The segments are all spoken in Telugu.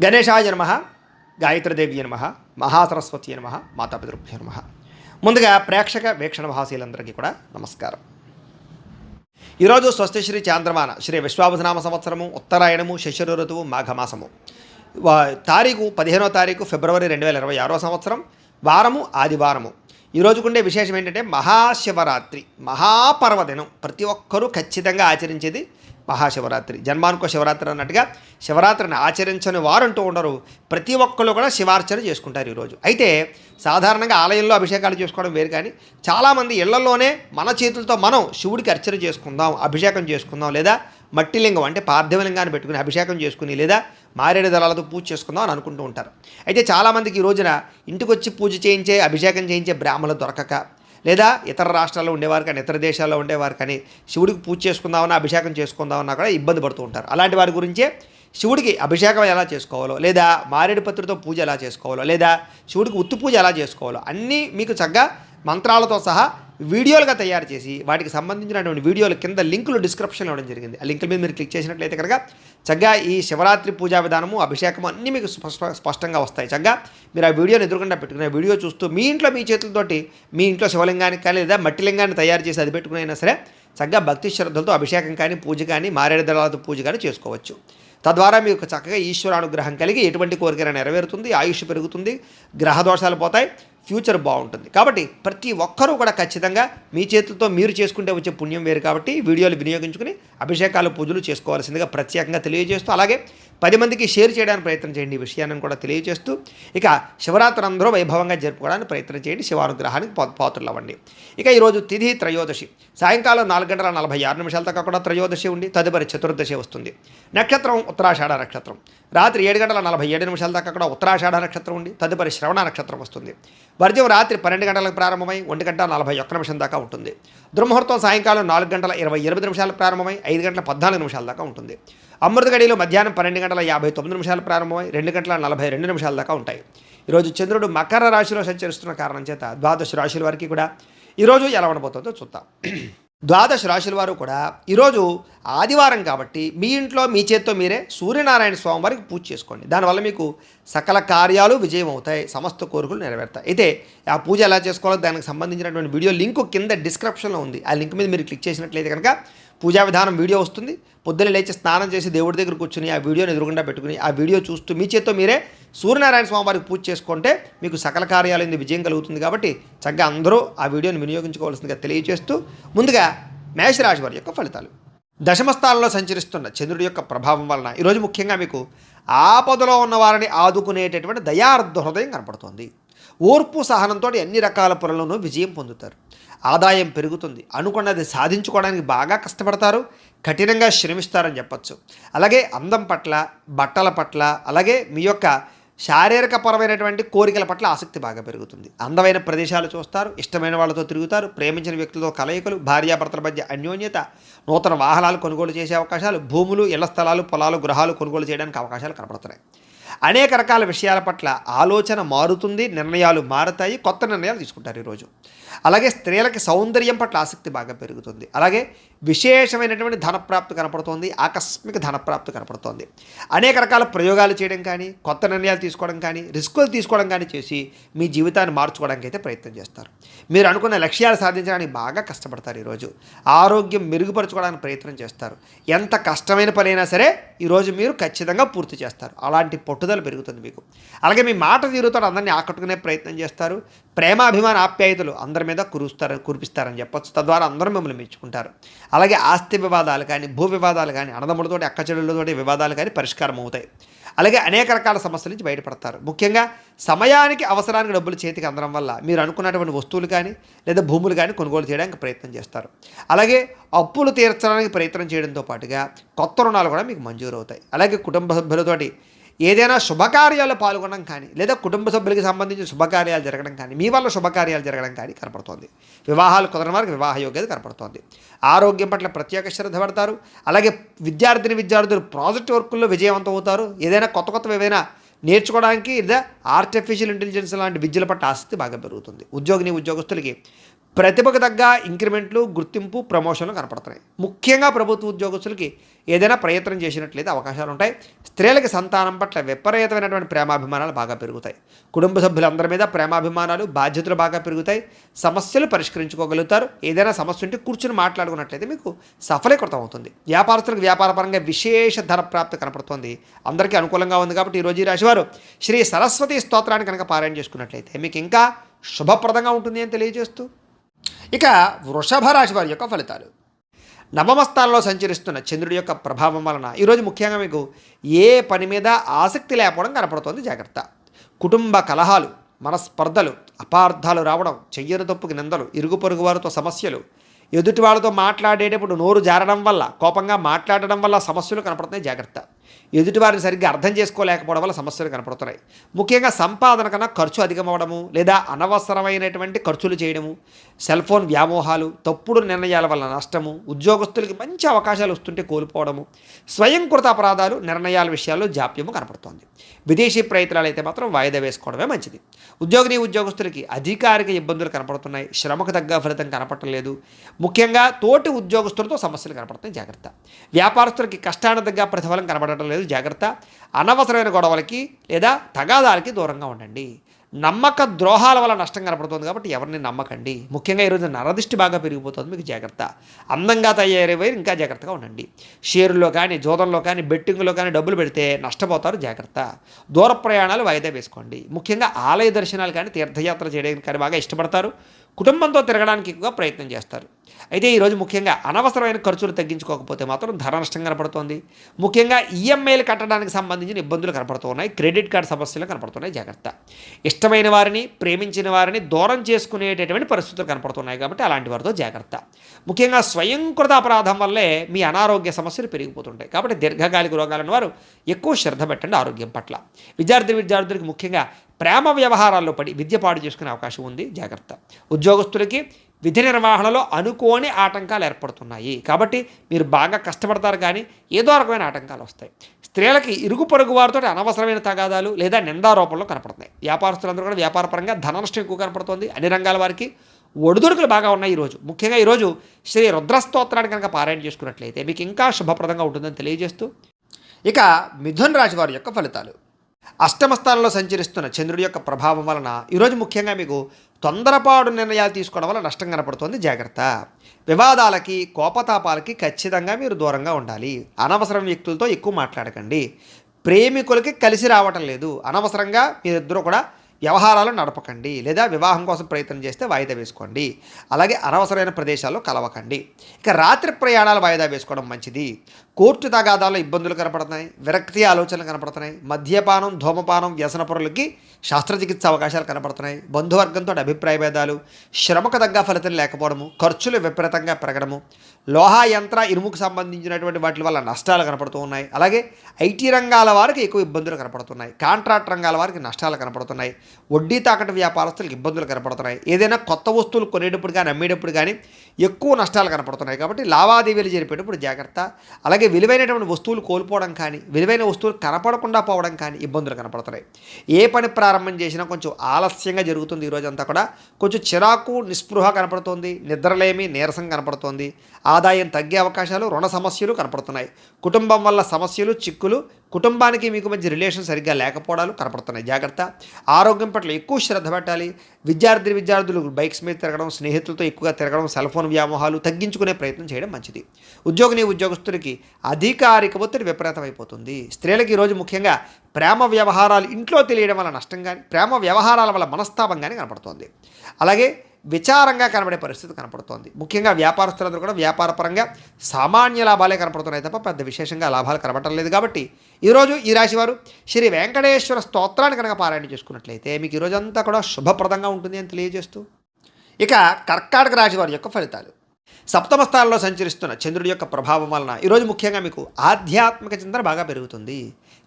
గణేశాయ నమః, గాయత్రీదేవి నమః, మహాసరస్వతి నమః, మాతాపితృభ్యో నమః. ముందుగా ప్రేక్షక వీక్షణ భాషలందరికీ కూడా నమస్కారం. ఈరోజు స్వస్తి శ్రీ చాంద్రమాన శ్రీ విశ్వావసనామ సంవత్సరము, ఉత్తరాయణము, శశిర ఋతువు, మాఘమాసము. తారీఖు 15వ తారీఖు ఫిబ్రవరి 2026 సంవత్సరం, వారము ఆదివారము. ఈరోజుకుండే విశేషం ఏంటంటే మహాశివరాత్రి, మహాపర్వదినం. ప్రతి ఒక్కరూ ఖచ్చితంగా ఆచరించేది మహాశివరాత్రి. జన్మానుకో శివరాత్రి అన్నట్టుగా శివరాత్రిని ఆచరించని వారంటూ ఉండరు. ప్రతి ఒక్కళ్ళు కూడా శివార్చన చేసుకుంటారు ఈరోజు. అయితే సాధారణంగా ఆలయంలో అభిషేకాలు చేసుకోవడం వేరు, కానీ చాలామంది ఇళ్లలోనే మన చేతులతో మనం శివుడికి అర్చన చేసుకుందాం, అభిషేకం చేసుకుందాం, లేదా మట్టి లింగం అంటే పార్థివలింగాన్ని పెట్టుకుని అభిషేకం చేసుకుని, లేదా మారేడు దళాలతో పూజ చేసుకుందాం అని అనుకుంటూ ఉంటారు. అయితే చాలామందికి ఈ రోజున ఇంటికి వచ్చి పూజ చేయించే, అభిషేకం చేయించే బ్రాహ్మణులు దొరకక, లేదా ఇతర రాష్ట్రాల్లో ఉండేవారు కానీ, ఇతర దేశాల్లో ఉండేవారు కానీ శివుడికి పూజ చేసుకుందామన్నా, అభిషేకం చేసుకుందామన్నా కూడా ఇబ్బంది పడుతూ ఉంటారు. అలాంటి వారి గురించే శివుడికి అభిషేకం ఎలా చేసుకోవాలో, లేదా మారేడు పత్రితో పూజ ఎలా చేసుకోవాలో, లేదా శివుడికి ఉత్తు పూజ ఎలా చేసుకోవాలో అన్నీ మీకు చక్కగా మంత్రాలతో సహా వీడియోలుగా తయారు చేసి, వాటికి సంబంధించినటువంటి వీడియోలు కింద లింకులు డిస్క్రిప్షన్లో ఇవ్వడం జరిగింది. ఆ లింకుల మీద మీరు క్లిక్ చేసినట్లయితే కనుక చక్కగా ఈ శివరాత్రి పూజా విధానము, అభిషేకము అన్నీ మీకు స్పష్టంగా వస్తాయి. చక్కగా మీరు ఆ వీడియోని ఎదురుకుండా పెట్టుకునే, వీడియో చూస్తూ మీ ఇంట్లో మీ చేతులతోటి మీ ఇంట్లో శివలింగానికి కానీ, లేదా మట్టి లింగాన్ని తయారు చేసి అది పెట్టుకునైనా సరే చక్కగా భక్తి శ్రద్ధలతో అభిషేకం కానీ, పూజ కానీ, మారేడు దళాలతో పూజ కానీ చేసుకోవచ్చు. తద్వారా మీకు చక్కగా ఈశ్వరానుగ్రహం కలిగి ఎటువంటి కోరికైనా నెరవేరుతుంది, ఆయుష్ పెరుగుతుంది, గ్రహ దోషాలు పోతాయి, ఫ్యూచర్ బాగుంటుంది. కాబట్టి ప్రతి ఒక్కరూ కూడా ఖచ్చితంగా మీ చేతులతో మీరు చేసుకుంటే వచ్చే పుణ్యం వేరు. కాబట్టి వీడియోలు వినియోగించుకుని అభిషేకాలు, పూజలు చేసుకోవాల్సిందిగా ప్రత్యేకంగా తెలియజేస్తూ, అలాగే 10 మందికి షేర్ చేయడానికి ప్రయత్నం చేయండి ఈ విషయాన్ని కూడా తెలియజేస్తూ, ఇక శివరాత్రి అందరూ వైభవంగా జరుపుకోవడానికి ప్రయత్నం చేయండి, శివానుగ్రహానికి పాత్రలు అవ్వండి. ఇక ఈరోజు తిథి త్రయోదశి, సాయంకాలం 4:46 దాకా కూడా త్రయోదశి ఉండి తదుపరి చతుర్దశి వస్తుంది. నక్షత్రం ఉత్తరాషాఢ నక్షత్రం. రాత్రి 7:47 దాకా కూడా ఉత్తరాషాఢ నక్షత్రం ఉండి తదుపరి శ్రవణ నక్షత్రం వస్తుంది. వర్జం రాత్రి 12 గంటలకు ప్రారంభమై 1:41 దాకా ఉంటుంది. దుర్ముహూర్తం సాయంకాలం 4:28 ప్రారంభమై 5:14 దాకా ఉంటుంది. అమృత గడియలు మధ్యాహ్నం 12:59 ప్రారంభమై 2:42 దాకా ఉంటాయి. ఈరోజు చంద్రుడు మకర రాశిలో సంచరిస్తున్న కారణం చేత ద్వాదశ రాశుల వారికి కూడా ఈరోజు ఎలా ఉండబోతుందో చూద్దాం. ద్వాదశ రాశుల వారు కూడా ఈరోజు ఆదివారం కాబట్టి మీ ఇంట్లో మీ చేత్తో మీరే సూర్యనారాయణ స్వామి వారికి పూజ చేసుకోండి. దానివల్ల మీకు సకల కార్యాలు విజయం అవుతాయి, సమస్త కోరికలు నెరవేరుతాయి. అయితే ఆ పూజ ఎలా చేసుకోవాలో దానికి సంబంధించినటువంటి వీడియో లింక్ కింద డిస్క్రిప్షన్లో ఉంది. ఆ లింక్ మీద మీరు క్లిక్ చేసినట్లయితే కనుక పూజా విధానం వీడియో వస్తుంది. పొద్దున్న లేచి స్నానం చేసి దేవుడి దగ్గర కూర్చుని ఆ వీడియోని ఎదురుగుండా పెట్టుకుని ఆ వీడియో చూస్తూ మీ చేత్తో మీరే సూర్యనారాయణ స్వామి వారికి పూజ చేసుకుంటే మీకు సకల కార్యాలైంది విజయం కలుగుతుంది. కాబట్టి చక్కగా అందరూ ఆ వీడియోని వినియోగించుకోవాల్సిందిగా తెలియజేస్తూ, ముందుగా మేషరాశి వారి యొక్క ఫలితాలు. దశమస్థానంలో సంచరిస్తున్న చంద్రుడి యొక్క ప్రభావం వలన ఈరోజు ముఖ్యంగా మీకు ఆపదలో ఉన్న వారిని ఆదుకునేటటువంటి దయార్థ హృదయం కనపడుతుంది. ఓర్పు సహనంతో అన్ని రకాల పనులను విజయం పొందుతారు. ఆదాయం పెరుగుతుంది. అనుకున్నది సాధించుకోవడానికి బాగా కష్టపడతారు, కఠినంగా శ్రమిస్తారని చెప్పచ్చు. అలాగే అందం పట్ల, బట్టల పట్ల, అలాగే మీ యొక్క శారీరకపరమైనటువంటి కోరికల పట్ల ఆసక్తి బాగా పెరుగుతుంది. అందమైన ప్రదేశాలు చూస్తారు, ఇష్టమైన వాళ్ళతో తిరుగుతారు, ప్రేమించిన వ్యక్తులతో కలయికలు, భార్యాభర్తల మధ్య అన్యోన్యత, నూతన వాహనాలు కొనుగోలు చేసే అవకాశాలు, భూములు, ఇళ్ల స్థలాలు, పొలాలు, గృహాలు కొనుగోలు చేయడానికి అవకాశాలు కనపడుతున్నాయి. అనేక రకాల విషయాల పట్ల ఆలోచన మారుతుంది, నిర్ణయాలు మారుతాయి, కొత్త నిర్ణయాలు తీసుకుంటారు ఈరోజు. అలాగే స్త్రీలకి సౌందర్యం పట్ల ఆసక్తి బాగా పెరుగుతుంది. అలాగే విశేషమైనటువంటి ధనప్రాప్తి కనపడుతోంది, ఆకస్మిక ధనప్రాప్తి కనపడుతోంది. అనేక రకాల ప్రయోగాలు చేయడం కానీ, కొత్త నిర్ణయాలు తీసుకోవడం కానీ, రిస్కులు తీసుకోవడం కానీ చేసి మీ జీవితాన్ని మార్చుకోవడానికి అయితే ప్రయత్నం చేస్తారు. మీరు అనుకున్న లక్ష్యాలు సాధించడానికి బాగా కష్టపడతారు ఈరోజు. ఆరోగ్యం మెరుగుపరచుకోవడానికి ప్రయత్నం చేస్తారు. ఎంత కష్టమైన పనైనా సరే ఈరోజు మీరు ఖచ్చితంగా పూర్తి చేస్తారు. అలాంటి పట్టుదల పెరుగుతుంది మీకు. అలాగే మీ మాట తీరుతో అందరినీ ఆకట్టుకునే ప్రయత్నం చేస్తారు. ప్రేమాభిమాన ఆప్యాయతలు అందరి మీద కురిపిస్తారని చెప్పచ్చు. తద్వారా అందరూ మిమ్మల్ని మెచ్చుకుంటారు. అలాగే ఆస్తి వివాదాలు కానీ, భూ వివాదాలు కానీ, అన్నదమ్ములతోటి, అక్కచెల్లెళ్ళతోటి వివాదాలు కానీ పరిష్కారం అవుతాయి. అలాగే అనేక రకాల సమస్యల నుంచి బయటపడతారు. ముఖ్యంగా సమయానికి అవసరానికి డబ్బులు చేతికి అందడం వల్ల మీరు అనుకున్నటువంటి వస్తువులు కానీ, లేదా భూములు కానీ కొనుగోలు చేయడానికి ప్రయత్నం చేస్తారు. అలాగే అప్పులు తీర్చడానికి ప్రయత్నం చేయడంతో పాటుగా కొత్త రుణాలు కూడా మీకు మంజూరు అవుతాయి. అలాగే కుటుంబ సభ్యులతోటి ఏదైనా శుభకార్యాలు పాల్గొనడం కానీ, లేదా కుటుంబ సభ్యులకి సంబంధించిన శుభకార్యాలు జరగడం కానీ, మీ వల్ల శుభకార్యాలు జరగడం కానీ కనపడుతోంది. వివాహాలు కుదరని వారికి వివాహ యోగ్యత కనపడుతోంది. ఆరోగ్యం పట్ల ప్రత్యేక శ్రద్ధ పడతారు. అలాగే విద్యార్థులు ప్రాజెక్ట్ వర్కుల్లో విజయవంతం అవుతారు. ఏదైనా కొత్త ఏవైనా నేర్చుకోవడానికి, లేదా ఆర్టిఫిషియల్ ఇంటెలిజెన్స్ లాంటి విద్యల పట్ల ఆసక్తి బాగా పెరుగుతుంది. ఉద్యోగస్తులకి ప్రతిభకు తగ్గ ఇంక్రిమెంట్లు, గుర్తింపు, ప్రమోషన్లు కనపడుతున్నాయి. ముఖ్యంగా ప్రభుత్వ ఉద్యోగస్తులకి ఏదైనా ప్రయత్నం చేసినట్లయితే అవకాశాలు ఉంటాయి. స్త్రీలకి సంతానం పట్ల విపరీతమైనటువంటి ప్రేమాభిమానాలు బాగా పెరుగుతాయి. కుటుంబ సభ్యులందరి మీద ప్రేమాభిమానాలు, బాధ్యతలు బాగా పెరుగుతాయి. సమస్యలు పరిష్కరించుకోగలుగుతారు. ఏదైనా సమస్య ఉంటే కూర్చుని మాట్లాడుకున్నట్లయితే మీకు సఫలీకృతం అవుతుంది. వ్యాపారస్తులకు వ్యాపారపరంగా విశేష ధన ప్రాప్తి కనపడుతుంది. అందరికీ అనుకూలంగా ఉంది కాబట్టి ఈరోజు ఈ రాశివారు శ్రీ సరస్వతి స్తోత్రాన్ని కనుక పారాయణ చేసుకున్నట్లయితే మీకు ఇంకా శుభప్రదంగా ఉంటుంది అని తెలియజేస్తూ, ఇక వృషభ రాశి వారి యొక్క ఫలితాలు. నవమ స్థానంలో సంచరిస్తున్న చంద్రుడి యొక్క ప్రభావం వలన ఈరోజు ముఖ్యంగా మీకు ఏ పని మీద ఆసక్తి లేకపోవడం కనపడుతోంది. జాగ్రత్త. కుటుంబ కలహాలు, మనస్పర్ధలు, అపార్థాలు రావడం, చెయ్యని తప్పుకి నిందలు, ఇరుగు పొరుగు వారితో సమస్యలు, ఎదుటి వాళ్ళతో మాట్లాడేటప్పుడు నోరు జారడం వల్ల, కోపంగా మాట్లాడడం వల్ల సమస్యలు కనపడుతున్నాయి. జాగ్రత్త. ఎదుటివారిని సరిగ్గా అర్థం చేసుకోలేకపోవడం వల్ల సమస్యలు కనపడుతున్నాయి. ముఖ్యంగా సంపాదన కన్నా ఖర్చు అధికమవడము, లేదా అనవసరమైనటువంటి ఖర్చులు చేయడము, సెల్ ఫోన్ వ్యామోహాలు, తప్పుడు నిర్ణయాల వల్ల నష్టము, ఉద్యోగస్తులకి మంచి అవకాశాలు వస్తుంటే కోల్పోవడము, స్వయంకృత అపరాధాలు, నిర్ణయాల విషయాల్లో జాప్యము కనపడుతోంది. విదేశీ ప్రయత్నాలు అయితే మాత్రం వాయిదా వేసుకోవడమే మంచిది. ఉద్యోగస్తులకి అధికారిక ఇబ్బందులు కనపడుతున్నాయి. శ్రమకు తగ్గ ఫలితం కనపడలేదు. ముఖ్యంగా తోటి ఉద్యోగస్తులతో సమస్యలు కనపడుతున్నాయి. జాగ్రత్త. వ్యాపారస్తులకి కష్టానికి తగ్గ ప్రతిఫలం కనబడటం లేదు. జాగ్రత్త. అనవసరమైన గొడవలకి లేదా తగాదాలకి దూరంగా ఉండండి. నమ్మక ద్రోహాల వల్ల నష్టం కనపడుతుంది కాబట్టి ఎవరిని నమ్మకండి. ముఖ్యంగా ఈరోజు నరదిష్టి బాగా పెరిగిపోతుంది. మీకు జాగ్రత్త. అందంగా తయారయ్యే ఇంకా జాగ్రత్తగా ఉండండి. షేరుల్లో కానీ, జోదంలో కానీ, బెట్టింగ్లో కానీ డబ్బులు పెడితే నష్టపోతారు. జాగ్రత్త. దూర ప్రయాణాలు వాయిదా వేసుకోండి. ముఖ్యంగా ఆలయ దర్శనాలు కానీ, తీర్థయాత్ర చేయడానికి కానీ బాగా ఇష్టపడతారు. కుటుంబంతో తిరగడానికి ఎక్కువగా ప్రయత్నం చేస్తారు. అయితే ఈరోజు ముఖ్యంగా అనవసరమైన ఖర్చులు తగ్గించుకోకపోతే మాత్రం ధర నష్టం కనపడుతోంది. ముఖ్యంగా ఈఎంఐలు కట్టడానికి సంబంధించిన ఇబ్బందులు కనపడుతున్నాయి. క్రెడిట్ కార్డు సమస్యలు కనపడుతున్నాయి. జాగ్రత్త. ఇష్టమైన వారిని, ప్రేమించిన వారిని దూరం చేసుకునేటటువంటి పరిస్థితులు కనపడుతున్నాయి కాబట్టి అలాంటి వారితో జాగ్రత్త. ముఖ్యంగా స్వయంకృత అపరాధం వల్లే మీ అనారోగ్య సమస్యలు పెరిగిపోతుంటాయి కాబట్టి దీర్ఘకాలిక రోగాలను వారు ఎక్కువ శ్రద్ధ పెట్టండి ఆరోగ్యం పట్ల. విద్యార్థులకు ముఖ్యంగా ప్రేమ వ్యవహారాల్లో పడి విద్య పాడు చేసుకునే అవకాశం ఉంది. జాగ్రత్త. ఉద్యోగస్తులకి విధి నిర్వహణలో అనుకోని ఆటంకాలు ఏర్పడుతున్నాయి కాబట్టి మీరు బాగా కష్టపడతారు కానీ ఏదో రకమైన ఆటంకాలు వస్తాయి. స్త్రీలకి ఇరుగు పొరుగు వారితో అనవసరమైన తగాదాలు లేదా నిందారోపణలు కనపడుతున్నాయి. వ్యాపారస్తులందరూ కూడా వ్యాపారపరంగా ధన నష్టం ఎక్కువ కనపడుతుంది. అన్ని రంగాల వారికి ఒడిదుడుకులు బాగా ఉన్నాయి ఈరోజు. ముఖ్యంగా ఈరోజు శ్రీ రుద్రస్తోత్రాన్ని కనుక పారాయణ చేసుకున్నట్లయితే మీకు ఇంకా శుభప్రదంగా ఉంటుందని తెలియజేస్తూ, ఇక మిథున రాశి వారి యొక్క ఫలితాలు. అష్టమ స్థానంలో సంచరిస్తున్న చంద్రుడి యొక్క ప్రభావం వలన ఈరోజు ముఖ్యంగా మీకు తొందరపాటు నిర్ణయాలు తీసుకోవడం వల్ల నష్టం కనపడుతుంది. జాగ్రత్త. వివాదాలకి, కోపతాపాలకి ఖచ్చితంగా మీరు దూరంగా ఉండాలి. అనవసరం వ్యక్తులతో ఎక్కువ మాట్లాడకండి. ప్రేమికులకి కలిసి రావటం లేదు. అనవసరంగా మీరిద్దరూ కూడా వ్యవహారాలు నడపకండి. లేదా వివాహం కోసం ప్రయత్నం చేస్తే వాయిదా వేసుకోండి. అలాగే అనవసరమైన ప్రదేశాల్లో కలవకండి. ఇక రాత్రి ప్రయాణాలు వాయిదా వేసుకోవడం మంచిది. కోర్టు తగాదాల్లో ఇబ్బందులు కనపడుతున్నాయి. విరక్తి ఆలోచనలు కనపడుతున్నాయి. మద్యపానం, ధూమపానం, వ్యసనపరులకి శస్త్రచికిత్స అవకాశాలు కనపడుతున్నాయి. బంధువర్గంతో అభిప్రాయ భేదాలు, శ్రమకు తగ్గ ఫలితం లేకపోవడము, ఖర్చులు విపరీతంగా పెరగడము, లోహ యంత్ర ఇనుముకు సంబంధించినటువంటి వాటి వల్ల నష్టాలు కనపడుతూ ఉన్నాయి. అలాగే ఐటీ రంగాల వారికి ఎక్కువ ఇబ్బందులు కనపడుతున్నాయి. కాంట్రాక్ట్ రంగాల వారికి నష్టాలు కనపడుతున్నాయి. వడ్డీ తాకట్టు వ్యాపారస్తులకు ఇబ్బందులు కనపడుతున్నాయి. ఏదైనా కొత్త వస్తువులు కొనేటప్పుడు కానీ, అమ్మేటప్పుడు కానీ ఎక్కువ నష్టాలు కనపడుతున్నాయి కాబట్టి లావాదేవీలు జరిపేటప్పుడు జాగ్రత్త. అలాగే విలువైనటువంటి వస్తువులు కోల్పోవడం కానీ, విలువైన వస్తువులు కనపడకుండా పోవడం కానీ ఇబ్బందులు కనపడుతున్నాయి. ఏ పని ప్రారంభం చేసినా కొంచెం ఆలస్యంగా జరుగుతుంది. ఈరోజంతా కూడా కొంచెం చిరాకు, నిస్పృహ కనపడుతోంది. నిద్రలేమి, నీరసం కనపడుతోంది. ఆదాయం తగ్గే అవకాశాలు, రుణ సమస్యలు కనపడుతున్నాయి. కుటుంబం వల్ల సమస్యలు, చిక్కులు, కుటుంబానికి మీకు మధ్య రిలేషన్ సరిగ్గా లేకపోవడాలు కనపడుతున్నాయి. జాగ్రత్త. ఆరోగ్యం పట్ల ఎక్కువ శ్రద్ధ పెట్టాలి. విద్యార్థులు బైక్స్ మీద తిరగడం, స్నేహితులతో ఎక్కువగా తిరగడం, సెల్ ఫోన్ వ్యామోహాలు తగ్గించుకునే ప్రయత్నం చేయడం మంచిది. ఉద్యోగస్తులకి అధికారిక ఒత్తిడి విపరీతమైపోతుంది. స్త్రీలకి ఈరోజు ముఖ్యంగా ప్రేమ వ్యవహారాలు ఇంట్లో తెలియడం వల్ల నష్టం కానీ, ప్రేమ వ్యవహారాల వల్ల మనస్తాపం కానీ కనపడుతోంది. అలాగే విచారంగా కనబడే పరిస్థితి కనపడుతోంది. ముఖ్యంగా వ్యాపారస్తులందరూ కూడా వ్యాపారపరంగా సామాన్య లాభాలే కనపడుతున్నాయి తప్ప పెద్ద విశేషంగా లాభాలు కనబడటం లేదు. కాబట్టి ఈరోజు ఈ రాశివారు శ్రీ వెంకటేశ్వర స్తోత్రాన్ని కనుక పారాయణ చేసుకున్నట్లయితే మీకు ఈరోజంతా కూడా శుభప్రదంగా ఉంటుంది అని తెలియజేస్తూ, ఇక కర్కాటక రాశి వారి యొక్క ఫలితాలు. సప్తమ స్థానంలో సంచరిస్తున్న చంద్రుడి యొక్క ప్రభావం వలన ఈరోజు ముఖ్యంగా మీకు ఆధ్యాత్మిక చింతన బాగా పెరుగుతుంది.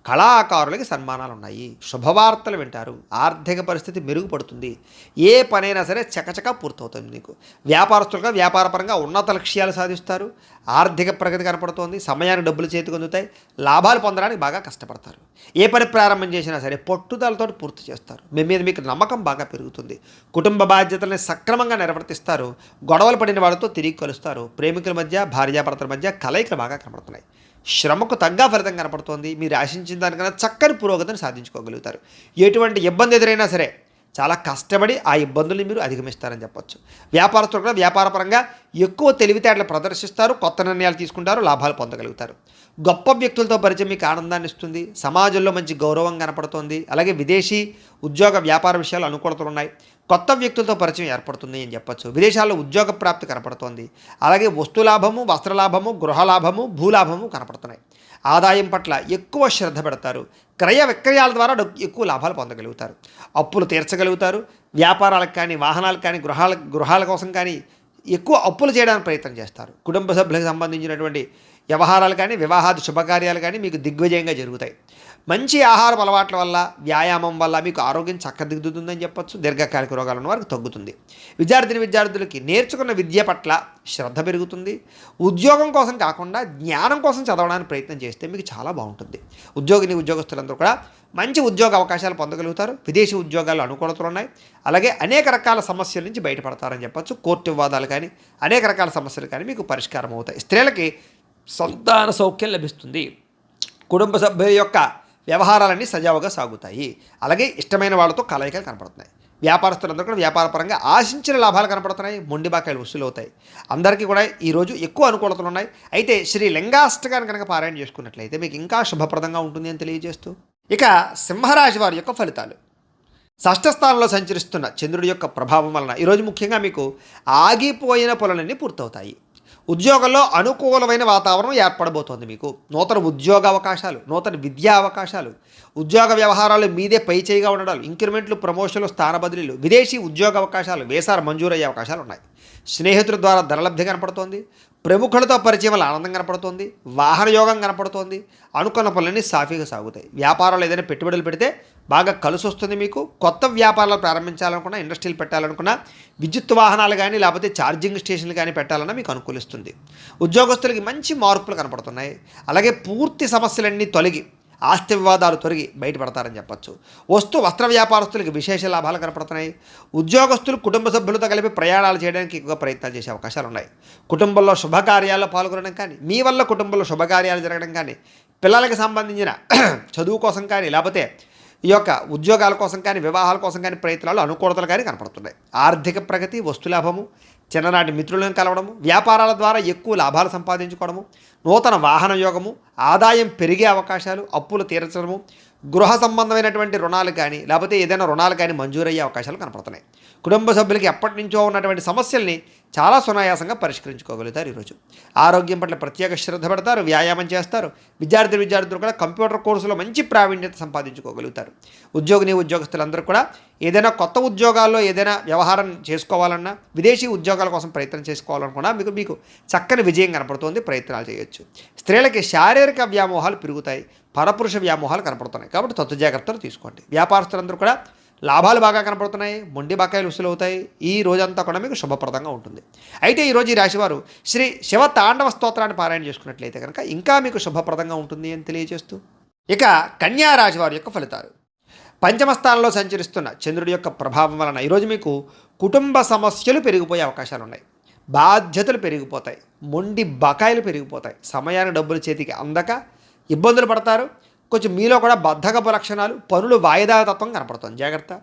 కళాకారులకి సన్మానాలు ఉన్నాయి, శుభవార్తలు వింటారు, ఆర్థిక పరిస్థితి మెరుగుపడుతుంది, ఏ పనైనా సరే చకచకా పూర్తవుతుంది మీకు. వ్యాపారస్తులుగా వ్యాపారపరంగా ఉన్నత లక్ష్యాలు సాధిస్తారు, ఆర్థిక ప్రగతి కనపడుతోంది, సమయానికి డబ్బులు చేతికి అందుతాయి, లాభాలు పొందడానికి బాగా కష్టపడతారు. ఏ పని ప్రారంభం చేసినా సరే పట్టుదలతో పూర్తి చేస్తారు. మీ మీద మీకు నమ్మకం బాగా పెరుగుతుంది, కుటుంబ బాధ్యతలను సక్రమంగా నిర్వర్తిస్తారు, గొడవలు పడిన వాళ్ళతో తిరిగి కలుస్తారు, ప్రేమికుల మధ్య భార్యాభర్తల మధ్య కలయికలు బాగా కనపడుతున్నాయి, శ్రమకు తగ్గ ఫలితం కనపడుతోంది, మీరు ఆశించిన దానికన్నా చక్కని పురోగతిని సాధించుకోగలుగుతారు. ఎటువంటి ఇబ్బంది ఎదురైనా సరే చాలా కష్టపడి ఆ ఇబ్బందుల్ని మీరు అధిగమిస్తారని చెప్పొచ్చు. వ్యాపారస్తులు కూడా వ్యాపారపరంగా ఎక్కువ తెలివితేటలు ప్రదర్శిస్తారు, కొత్త నిర్ణయాలు తీసుకుంటారు, లాభాలు పొందగలుగుతారు. గొప్ప వ్యక్తులతో పరిచయం మీకు ఆనందాన్ని ఇస్తుంది, సమాజంలో మంచి గౌరవం కనపడుతోంది. అలాగే విదేశీ ఉద్యోగ వ్యాపార విషయాలు అనుకూలతలు ఉన్నాయి, కొత్త వ్యక్తులతో పరిచయం ఏర్పడుతుంది అని చెప్పొచ్చు. విదేశాల్లో ఉద్యోగ ప్రాప్తి కనపడుతోంది. అలాగే వస్తులాభము, వస్త్రలాభము, గృహలాభము, భూలాభము కనపడుతున్నాయి. ఆదాయం పట్ల ఎక్కువ శ్రద్ధ పెడతారు, క్రయ విక్రయాల ద్వారా ఎక్కువ లాభాలు పొందగలుగుతారు, అప్పులు తీర్చగలుగుతారు. వ్యాపారాలకు కానీ, వాహనాలకు కానీ, గృహాల కోసం కానీ ఎక్కువ అప్పులు చేయడానికి ప్రయత్నం చేస్తారు. కుటుంబ సభ్యులకు సంబంధించినటువంటి వ్యవహారాలు కానీ, వివాహాది శుభకార్యాలు కానీ మీకు దిగ్విజయంగా జరుగుతాయి. మంచి ఆహార అలవాట్ల వల్ల, వ్యాయామం వల్ల మీకు ఆరోగ్యం చక్కదిద్దుతుందని చెప్పొచ్చు. దీర్ఘకాలిక రోగాలు ఉన్న వారికి తగ్గుతుంది. విద్యార్థులకి నేర్చుకున్న విద్య పట్ల శ్రద్ధ పెరుగుతుంది. ఉద్యోగం కోసం కాకుండా జ్ఞానం కోసం చదవడానికి ప్రయత్నం చేస్తే మీకు చాలా బాగుంటుంది. ఉద్యోగస్తులందరూ కూడా మంచి ఉద్యోగ అవకాశాలు పొందగలుగుతారు. విదేశీ ఉద్యోగాలు అనుకూలతలు ఉన్నాయి. అలాగే అనేక రకాల సమస్యల నుంచి బయటపడతారని చెప్పొచ్చు. కోర్టు వివాదాలు కానీ, అనేక రకాల సమస్యలు కానీ మీకు పరిష్కారం అవుతాయి. స్త్రీలకి సంతాన సౌఖ్యం లభిస్తుంది. కుటుంబ సభ్యుల యొక్క వ్యవహారాలన్నీ సజావుగా సాగుతాయి. అలాగే ఇష్టమైన వాళ్ళతో కలయికలు కనపడుతున్నాయి. వ్యాపారస్తులందరూ కూడా వ్యాపారపరంగా ఆశించిన లాభాలు కనపడుతున్నాయి, మొండి బాకాయలు వసూలు అవుతాయి. అందరికీ కూడా ఈరోజు ఎక్కువ అనుకూలతలు ఉన్నాయి. అయితే శ్రీ లింగాష్టకాన్ని కనుక పారాయణ చేసుకున్నట్లయితే మీకు ఇంకా శుభప్రదంగా ఉంటుంది అని తెలియజేస్తూ, ఇక సింహరాశి వారి యొక్క ఫలితాలు. షష్ఠ స్థానంలో సంచరిస్తున్న చంద్రుడి యొక్క ప్రభావం వలన ఈరోజు ముఖ్యంగా మీకు ఆగిపోయిన పనులన్నీ పూర్తవుతాయి. ఉద్యోగంలో అనుకూలమైన వాతావరణం ఏర్పడబోతోంది. మీకు నూతన ఉద్యోగ అవకాశాలు, నూతన విద్యా అవకాశాలు, ఉద్యోగ వ్యవహారాలు మీదే పై చేయిగా ఉండడాలు, ఇంక్రిమెంట్లు, ప్రమోషన్లు, స్థాన బదిలీలు, విదేశీ ఉద్యోగ అవకాశాలు, వేసాలు మంజూరయ్యే అవకాశాలు ఉన్నాయి. స్నేహితుల ద్వారా ధనలబ్ధి కనపడుతోంది. ప్రముఖులతో పరిచయం వల్ల ఆనందం కనపడుతోంది. వాహన యోగం కనపడుతోంది. అనుకున్న పనులన్నీ సాఫీగా సాగుతాయి. వ్యాపారాలు ఏదైనా పెట్టుబడులు పెడితే బాగా కలిసి వస్తుంది. మీకు కొత్త వ్యాపారాలు ప్రారంభించాలనుకున్నా, ఇండస్ట్రీలు పెట్టాలనుకున్నా, విద్యుత్ వాహనాలు కానీ లేకపోతే ఛార్జింగ్ స్టేషన్లు కానీ పెట్టాలన్నా మీకు అనుకూలిస్తుంది. ఉద్యోగస్తులకి మంచి మార్పులు కనపడుతున్నాయి. అలాగే పూర్తి సమస్యలన్నీ తొలగి, ఆస్తి వివాదాలు తొలగి బయటపడతారని చెప్పొచ్చు. వస్త్ర వ్యాపారస్తులకి విశేష లాభాలు కనపడుతున్నాయి. ఉద్యోగస్తులు కుటుంబ సభ్యులతో కలిపి ప్రయాణాలు చేయడానికి ఎక్కువ ప్రయత్నాలు చేసే అవకాశాలు ఉన్నాయి. కుటుంబంలో శుభకార్యాల్లో పాల్గొనడం కానీ, మీ వల్ల కుటుంబంలో శుభకార్యాలు జరగడం కానీ, పిల్లలకి సంబంధించిన చదువు కోసం కానీ, లేకపోతే ఈ యొక్క ఉద్యోగాల కోసం కానీ, వివాహాల కోసం కానీ ప్రయత్నాలు అనుకూలతలు కానీ కనపడుతున్నాయి. ఆర్థిక ప్రగతి, వస్తులాభము, చిన్ననాటి మిత్రులను కలవడము, వ్యాపారాల ద్వారా ఎక్కువ లాభాలు సంపాదించుకోవడము, నూతన వాహన యోగము, ఆదాయం పెరిగే అవకాశాలు, అప్పులు తీర్చడము, గృహ సంబంధమైనటువంటి రుణాలు కానీ లేకపోతే ఏదైనా రుణాలు కానీ మంజూరయ్యే అవకాశాలు కనపడుతున్నాయి. కుటుంబ సభ్యులకి ఎప్పటి నుంచో ఉన్నటువంటి సమస్యల్ని చాలా సునాయాసంగా పరిష్కరించుకోగలుగుతారు. ఈరోజు ఆరోగ్యం పట్ల ప్రత్యేక శ్రద్ధ పెడతారు, వ్యాయామం చేస్తారు. విద్యార్థులు కూడా కంప్యూటర్ కోర్సులో మంచి ప్రావీణ్యత సంపాదించుకోగలుగుతారు. ఉద్యోగస్తులందరూ కూడా ఏదైనా కొత్త ఉద్యోగాల్లో ఏదైనా వ్యవహారం చేసుకోవాలన్నా, విదేశీ ఉద్యోగాల కోసం ప్రయత్నం చేసుకోవాలనుకున్నా మీకు చక్కని విజయం కనపడుతుంది. ప్రయత్నాలు చేయొచ్చు. స్త్రీలకి శారీరక వ్యామోహాలు పెరుగుతాయి, పరపురుష వ్యామోహాలు కనపడుతున్నాయి. కాబట్టి తత్వ జాగ్రత్తలు తీసుకోండి. వ్యాపారస్తులందరూ కూడా లాభాలు బాగా కనపడుతున్నాయి, మొండి బాకాయలు వసూలవుతాయి. ఈ రోజంతా కూడా మీకు శుభప్రదంగా ఉంటుంది. అయితే ఈరోజు ఈ రాశివారు శ్రీ శివ తాండవ స్తోత్రాన్ని పారాయణ చేసుకున్నట్లయితే కనుక ఇంకా మీకు శుభప్రదంగా ఉంటుంది అని తెలియజేస్తూ, ఇక కన్యా రాశి వారి యొక్క ఫలితాలు. పంచమ స్థానంలో సంచరిస్తున్న చంద్రుడి యొక్క ప్రభావం వలన ఈరోజు మీకు కుటుంబ సమస్యలు పెరిగిపోయే అవకాశాలు ఉన్నాయి. బాధ్యతలు పెరిగిపోతాయి, మొండి బకాయిలు పెరిగిపోతాయి, సమయానికి డబ్బులు చేతికి అందక ఇబ్బందులు పడతారు. కొంచెం మీలో కూడా బద్ధకపు లక్షణాలు, పనులు వాయిదా తత్వం కనపడుతుంది. జాగ్రత్త.